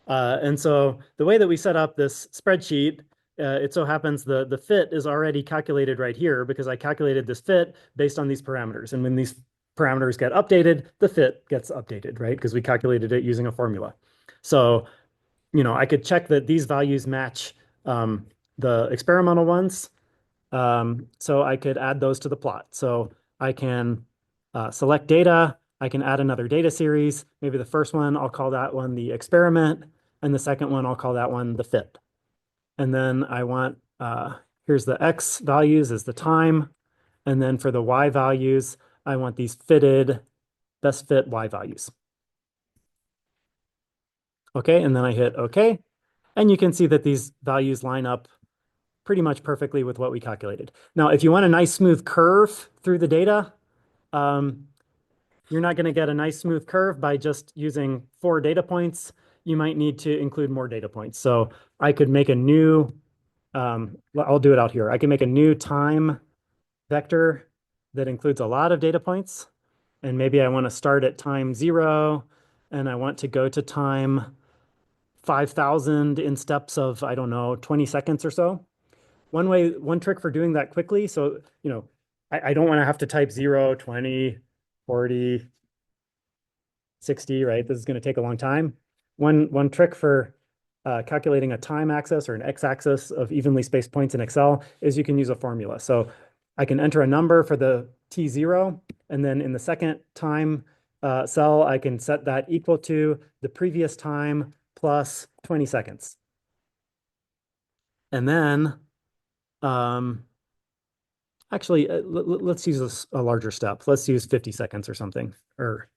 And so the way that we set up this spreadsheet, it so happens the fit is already calculated right here because I calculated this fit based on these parameters. And when these parameters get updated, the fit gets updated, right? Because we calculated it using a formula. So, I could check that these values match the experimental ones. So I could add those to the plot. So I can select data. I can add another data series. Maybe the first one, I'll call that one the experiment. And the second one, I'll call that one the fit. And then I want, here's the X values is the time. And then for the Y values, I want these fitted best fit Y values. Okay, and then I hit OK. And you can see that these values line up pretty much perfectly with what we calculated. Now, if you want a nice smooth curve through the data, you're not going to get a nice smooth curve by just using 4 data points. You might need to include more data points. So I could make a new, I'll do it out here. I can make a new time vector that includes a lot of data points. And maybe I want to start at time 0, and I want to go to time 5,000 in steps of, I don't know, 20 seconds or so. One trick for doing that quickly. So, I don't want to have to type 0, 20, 40, 60, right? This is going to take a long time. One trick for calculating a time axis or an x-axis of evenly spaced points in Excel is you can use a formula. So I can enter a number for the t0, and then in the second time cell, I can set that equal to the previous time plus 20 seconds. And then, actually, let's use a larger step. Let's use 50 seconds or something, or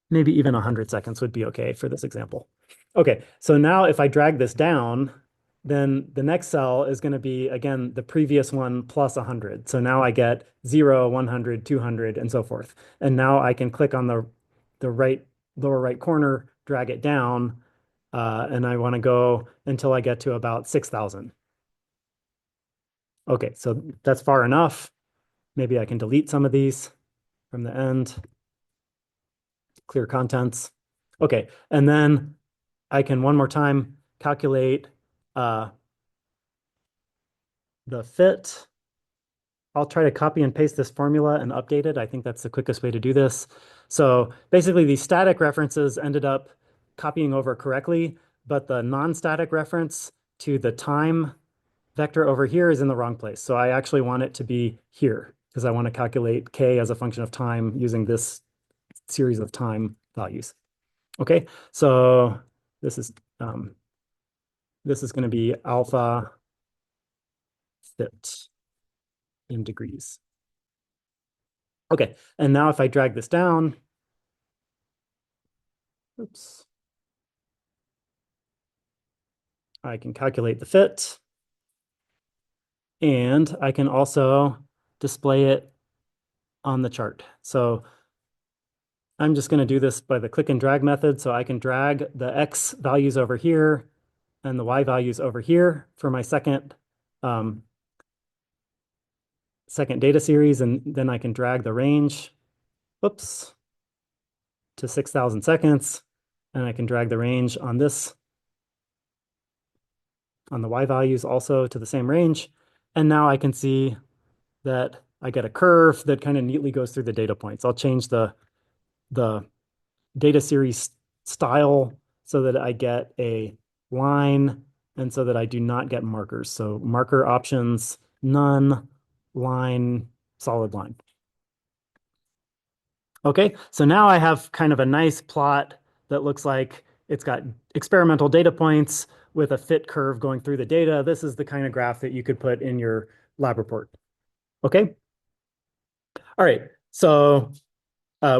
maybe even 100 seconds would be okay for this example. Okay, so now if I drag this down, then the next cell is going to be, again, the previous one plus 100. So now I get 0, 100, 200, and so forth. And now I can click on the lower right corner, drag it down, and I want to go until I get to about 6,000. Okay, so that's far enough. Maybe I can delete some of these from the end. Clear contents. Okay, and then I can one more time calculate the fit. I'll try to copy and paste this formula and update it. I think that's the quickest way to do this. So basically, these static references ended up copying over correctly, but the non-static reference to the time vector over here is in the wrong place. So I actually want it to be here because I want to calculate k as a function of time using this series of time values. Okay, so this is going to be alpha fit in degrees. Okay, and now if I drag this down, oops, I can calculate the fit, and I can also display it on the chart. So I'm just going to do this by the click and drag method. So I can drag the x values over here and the y values over here for my second data series, and then I can drag the range, oops, to 6,000 seconds, and I can drag the range on this, on the y values also to the same range. And now I can see that I get a curve that kind of neatly goes through the data points. I'll change the data series style so that I get a line and so that I do not get markers. So marker options, none, line, solid line. Okay, so now I have kind of a nice plot that looks like it's got experimental data points with a fit curve going through the data. This is the kind of graph that you could put in your lab report. Okay. All right, so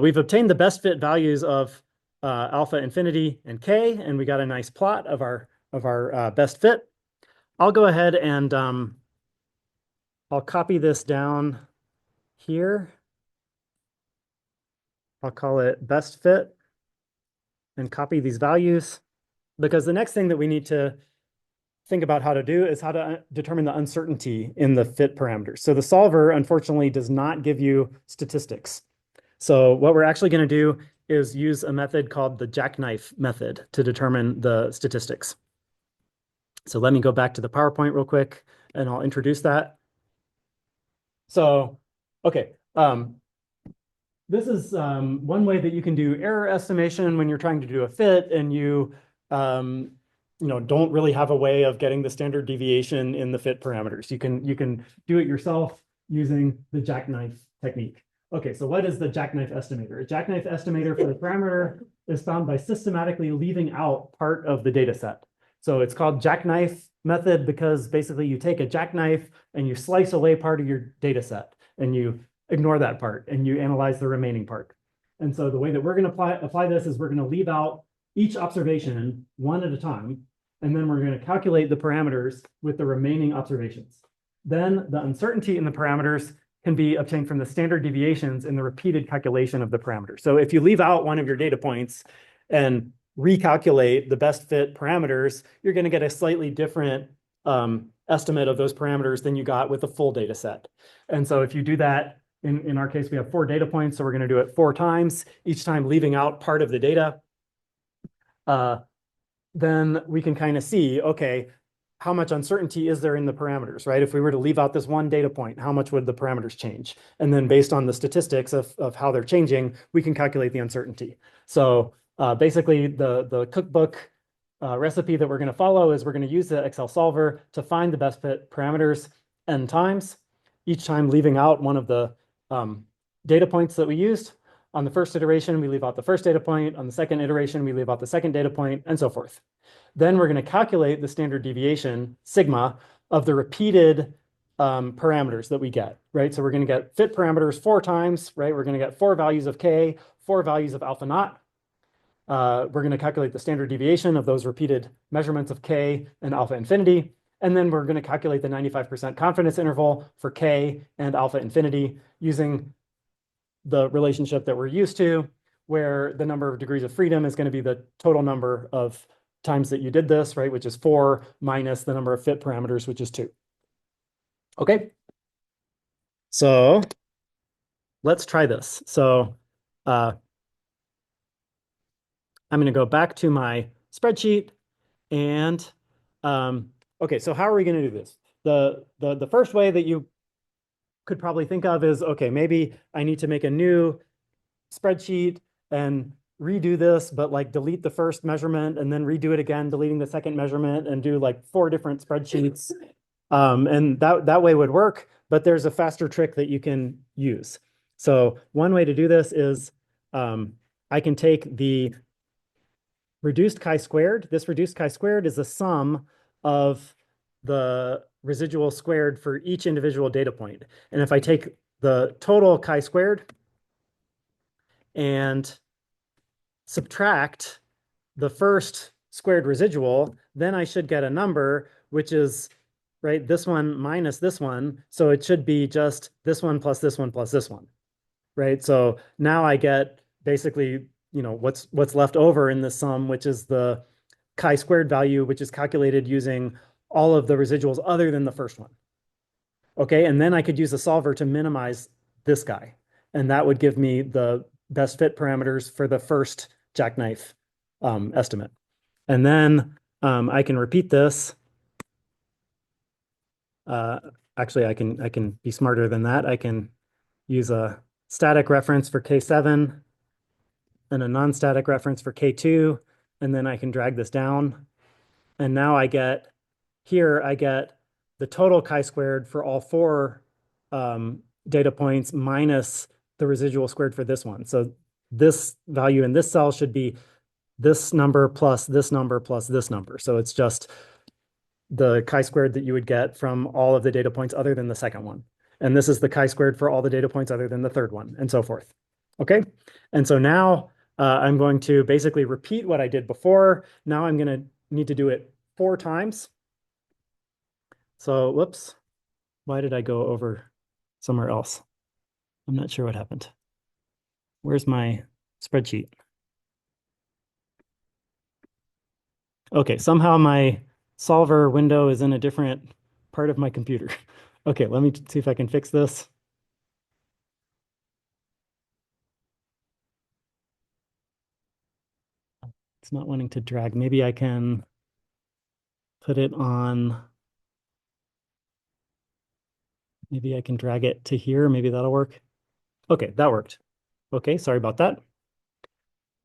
we've obtained the best fit values of alpha infinity and k, and we got a nice plot of our best fit. I'll go ahead and I'll copy this down here. I'll call it best fit and copy these values, because the next thing that we need to think about how to do is how to determine the uncertainty in the fit parameters. So the solver, unfortunately, does not give you statistics. So what we're actually going to do is use a method called the Jackknife method to determine the statistics. So let me go back to the PowerPoint real quick, and I'll introduce that. So, okay, this is one way that you can do error estimation when you're trying to do a fit and you don't really have a way of getting the standard deviation in the fit parameters. You can do it yourself using the Jackknife technique. Okay, so what is the Jackknife estimator? A Jackknife estimator for the parameter is found by systematically leaving out part of the data set. So it's called Jackknife method because basically you take a jackknife and you slice away part of your data set and you ignore that part and you analyze the remaining part. And so the way that we're going to apply this is we're going to leave out each observation one at a time, and then we're going to calculate the parameters with the remaining observations. Then the uncertainty in the parameters can be obtained from the standard deviations in the repeated calculation of the parameters. So if you leave out one of your data points and recalculate the best fit parameters, you're going to get a slightly different estimate of those parameters than you got with the full data set. And so if you do that, in our case, we have 4 data points, so we're going to do it 4 times, each time leaving out part of the data. Then we can kind of see, okay, how much uncertainty is there in the parameters, right? If we were to leave out this one data point, how much would the parameters change? And then based on the statistics of how they're changing, we can calculate the uncertainty. So basically, the cookbook recipe that we're going to follow is we're going to use the Excel solver to find the best fit parameters n times, each time leaving out one of the data points that we used. On the first iteration, we leave out the first data point. On the second iteration, we leave out the second data point, and so forth. Then we're going to calculate the standard deviation, sigma, of the repeated parameters that we get, right? So we're going to get fit parameters 4 times, right? We're going to get 4 values of k, 4 values of alpha naught. We're going to calculate the standard deviation of those repeated measurements of k and alpha infinity. And then we're going to calculate the 95% confidence interval for k and alpha infinity using the relationship that we're used to, where the number of degrees of freedom is going to be the total number of times that you did this, right? Which is 4 minus the number of fit parameters, which is 2. Okay. So let's try this. So I'm going to go back to my spreadsheet and okay, so how are we going to do this? The first way that you could probably think of is, okay, maybe I need to make a new spreadsheet and redo this, but like delete the first measurement and then redo it again, deleting the second measurement, and do like 4 different spreadsheets. And that way would work, but there's a faster trick that you can use. So one way to do this is I can take the reduced chi-squared. This reduced chi-squared is the sum of the residual squared for each individual data point. And if I take the total chi-squared and subtract the first squared residual, then I should get a number, which is, right, this one minus this one. So it should be just this one plus this one plus this one, right? So now I get basically, what's left over in the sum, which is the chi-squared value, which is calculated using all of the residuals other than the first one. Okay, and then I could use a solver to minimize this guy. And that would give me the best fit parameters for the first Jackknife estimate. And then I can repeat this. Actually, I can be smarter than that. I can use a static reference for K7 and a non-static reference for K2, and then I can drag this down. And now I get the total chi-squared for all 4 data points minus the residual squared for this one. So this value in this cell should be this number plus this number plus this number. So it's just the chi-squared that you would get from all of the data points other than the second one. And this is the chi-squared for all the data points other than the third one, and so forth. Okay, and so now I'm going to basically repeat what I did before. Now I'm going to need to do it 4 times. So, whoops, why did I go over somewhere else? I'm not sure what happened. Where's my spreadsheet? Okay, somehow my solver window is in a different part of my computer. Okay, let me see if I can fix this. It's not wanting to drag. Maybe I can put it on. Maybe I can drag it to here. Maybe that'll work. Okay, that worked. Okay, sorry about that.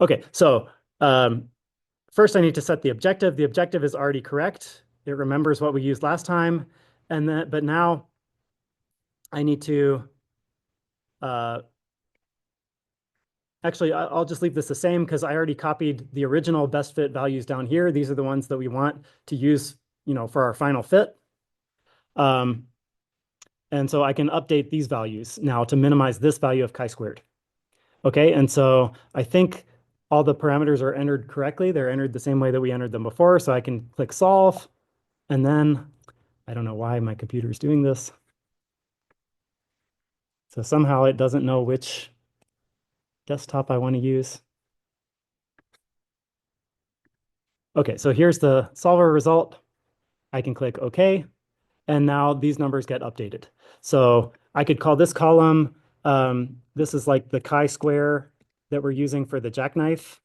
Okay, so first I need to set the objective. The objective is already correct. It remembers what we used last time. And then, but now I need to, actually, I'll just leave this the same because I already copied the original best fit values down here. These are the ones that we want to use, for our final fit. And so I can update these values now to minimize this value of chi-squared. Okay, and so I think all the parameters are entered correctly. They're entered the same way that we entered them before. So I can click solve, and then I don't know why my computer is doing this. So somehow it doesn't know which desktop I want to use. Okay, so here's the solver result. I can click OK, and now these numbers get updated. So I could call this column, this is like the chi-square that we're using for the Jackknife.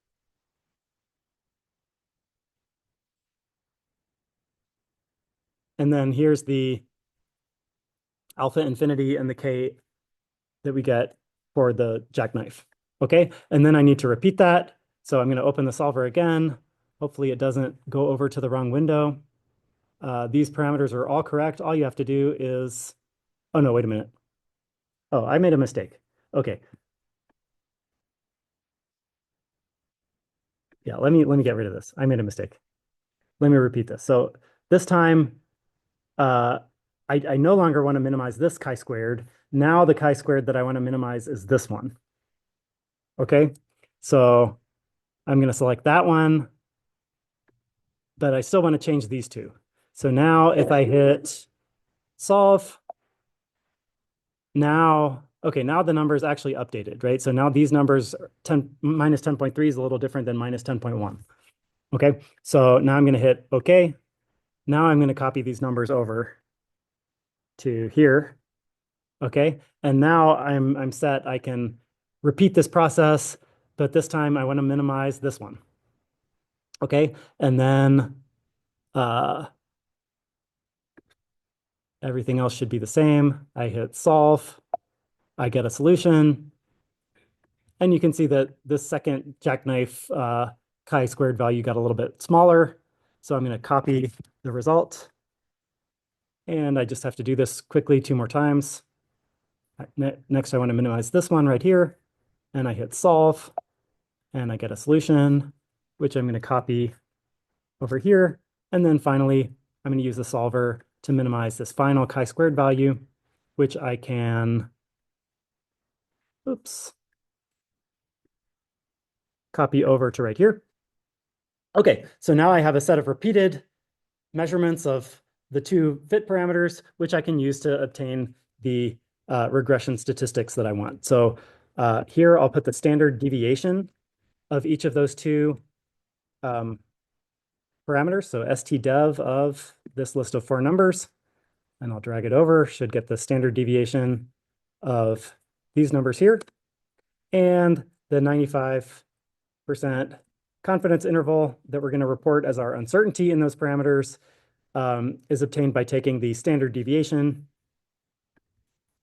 And then here's the alpha infinity and the k that we get for the Jackknife. Okay, and then I need to repeat that. So I'm going to open the solver again. Hopefully it doesn't go over to the wrong window. These parameters are all correct. All you have to do is, oh no, wait a minute. Oh, I made a mistake. Okay. Yeah, let me get rid of this. I made a mistake. Let me repeat this. So this time, uh, I no longer want to minimize this chi-squared. Now the chi-squared that I want to minimize is this one. Okay, so I'm going to select that one, but I still want to change these two. So now if I hit solve, now, okay, now the number is actually updated, right? So now these numbers, minus 10.3 is a little different than minus 10.1. Okay, so now I'm going to hit OK. Now I'm going to copy these numbers over to here. Okay, and now I'm set. I can repeat this process, but this time I want to minimize this one. Okay, and then everything else should be the same. I hit solve. I get a solution. And you can see that this second Jackknife chi-squared value got a little bit smaller. So I'm going to copy the result. And I just have to do this quickly 2 more times. Next, I want to minimize this one right here. And I hit solve. And I get a solution, which I'm going to copy over here. And then finally, I'm going to use the solver to minimize this final chi-squared value, which I can, oops, copy over to right here. Okay, so now I have a set of repeated measurements of the 2 fit parameters, which I can use to obtain the regression statistics that I want. So here I'll put the standard deviation of each of those 2 parameters. So stdev of this list of 4 numbers, and I'll drag it over, should get the standard deviation of these numbers here, and the 95% confidence interval that we're going to report as our uncertainty in those parameters is obtained by taking the standard deviation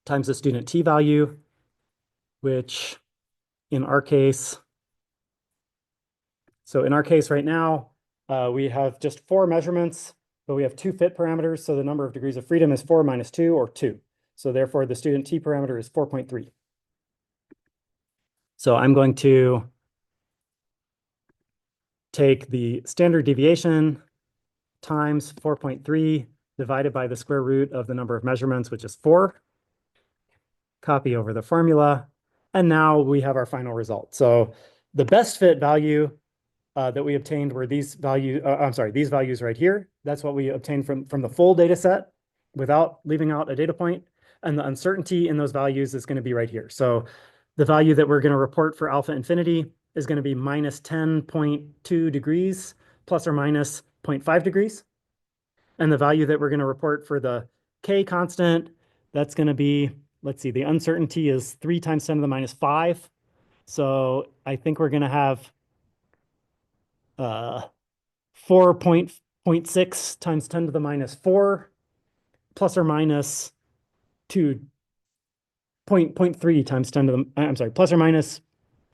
times the student t value, which in our case, so in our case right now, we have just 4 measurements, but we have 2 fit parameters. So the number of degrees of freedom is 4 minus 2, or 2. So therefore, the student t parameter is 4.3. So I'm going to take the standard deviation times 4.3 divided by the square root of the number of measurements, which is 4. Copy over the formula. And now we have our final result. So the best fit value that we obtained were these values, these values right here. That's what we obtained from the full data set without leaving out a data point. And the uncertainty in those values is going to be right here. So the value that we're going to report for alpha infinity is going to be minus 10.2 degrees plus or minus 0.5 degrees. And the value that we're going to report for the k constant, that's going to be, let's see, the uncertainty is 3 times 10 to the minus 5. So I think we're going to have 4.6 times 10 to the minus 4 plus or minus 2.3 times 10 to the, I'm sorry, plus or minus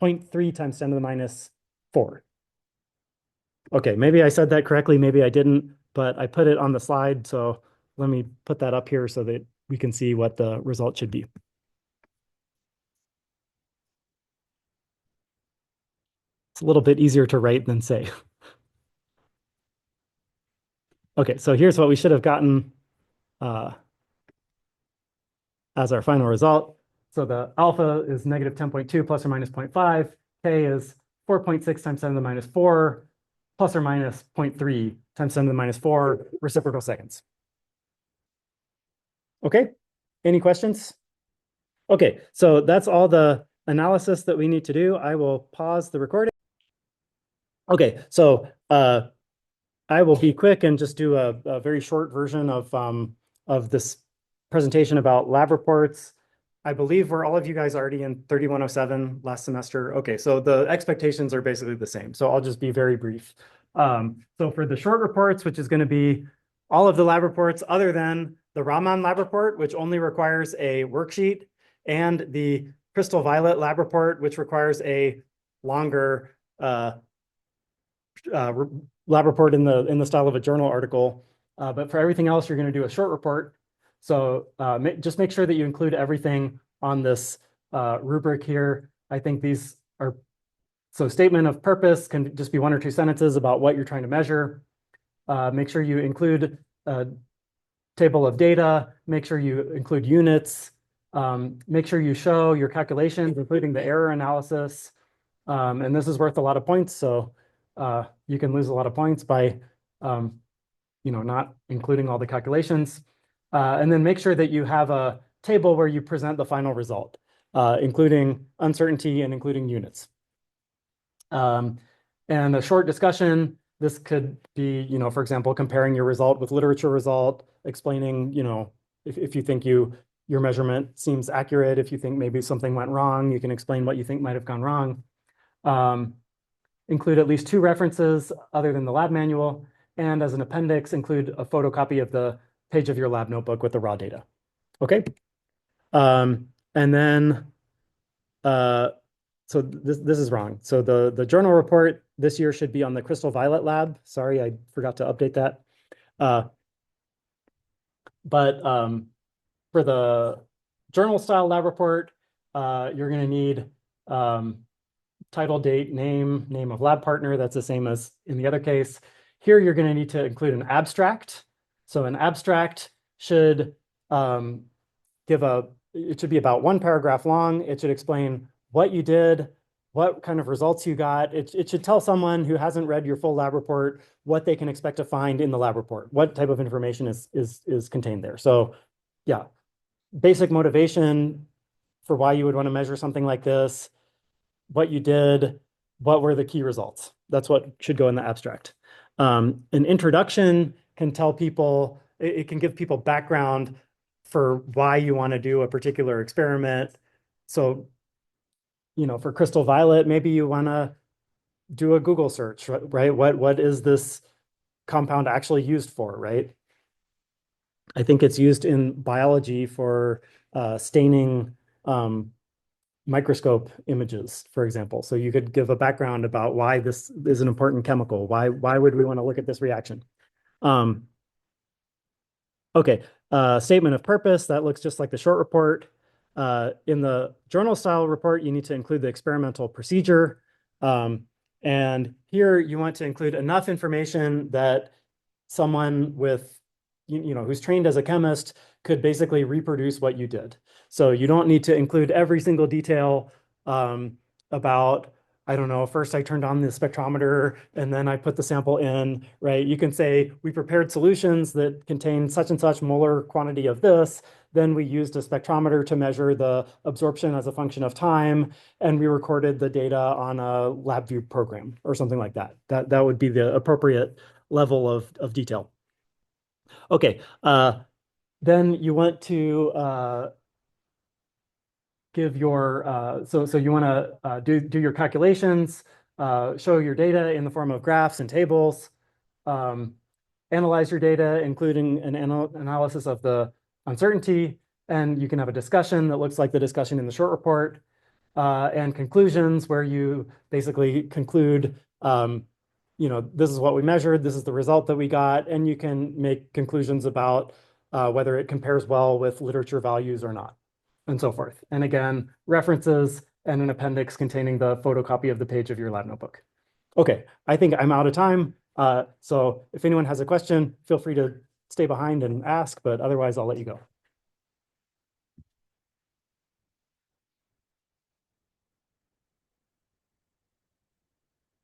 0.3 times 10 to the minus 4. Okay, maybe I said that correctly, maybe I didn't, but I put it on the slide. So let me put that up here so that we can see what the result should be. It's a little bit easier to write than say. Okay, so here's what we should have gotten as our final result. So the alpha is negative 10.2 plus or minus 0.5. K is 4.6 times 10 to the minus 4 plus or minus 0.3 times 10 to the minus 4 reciprocal seconds. Okay, any questions? Okay, so that's all the analysis that we need to do. I will pause the recording. Okay, so I will be quick and just do a very short version of this presentation about lab reports. I believe were all of you guys already in 3107 last semester. Okay, so the expectations are basically the same. So I'll just be very brief. So for the short reports, which is going to be all of the lab reports other than the Raman lab report, which only requires a worksheet, and the Crystal Violet lab report, which requires a longer lab report in the style of a journal article. But for everything else, you're going to do a short report. So just make sure that you include everything on this rubric here. I think these are, so statement of purpose can just be 1 or 2 sentences about what you're trying to measure. Make sure you include a table of data. Make sure you include units. Make sure you show your calculations, including the error analysis. And this is worth a lot of points. So you can lose a lot of points by not including all the calculations. And then make sure that you have a table where you present the final result, including uncertainty and including units. And a short discussion, this could be, for example, comparing your result with literature result, explaining, if you think your measurement seems accurate, if you think maybe something went wrong, you can explain what you think might have gone wrong. Include at least 2 references other than the lab manual, and as an appendix, include a photocopy of the page of your lab notebook with the raw data. Okay. And then, so this is wrong. So the journal report this year should be on the Crystal Violet lab. Sorry, I forgot to update that. But for the journal style lab report, you're going to need title, date, name of lab partner. That's the same as in the other case. Here, you're going to need to include an abstract. So an abstract should it should be about 1 paragraph long. It should explain what you did, what kind of results you got. It should tell someone who hasn't read your full lab report what they can expect to find in the lab report, what type of information is contained there. So yeah, basic motivation for why you would want to measure something like this, what you did, what were the key results. That's what should go in the abstract. An introduction can tell people, it can give people background for why you want to do a particular experiment. So, for Crystal Violet, maybe you want to do a Google search, right? What is this compound actually used for, right? I think it's used in biology for staining microscope images, for example. So you could give a background about why this is an important chemical. Why would we want to look at this reaction? Okay, statement of purpose, that looks just like the short report. In the journal style report, you need to include the experimental procedure. And here you want to include enough information that someone with, who's trained as a chemist could basically reproduce what you did. So you don't need to include every single detail about, I don't know, first I turned on the spectrometer and then I put the sample in, right? You can say we prepared solutions that contain such and such molar quantity of this. Then we used a spectrometer to measure the absorption as a function of time, and we recorded the data on a LabVIEW program or something like that. That would be the appropriate level of detail. Okay, then you want to give your, so you want to do your calculations, show your data in the form of graphs and tables, analyze your data, including an analysis of the uncertainty, and you can have a discussion that looks like the discussion in the short report, and conclusions where you basically conclude, this is what we measured, this is the result that we got, and you can make conclusions about whether it compares well with literature values or not, and so forth. And again, references and an appendix containing the photocopy of the page of your lab notebook. Okay, I think I'm out of time. So if anyone has a question, feel free to stay behind and ask, but otherwise I'll let you go.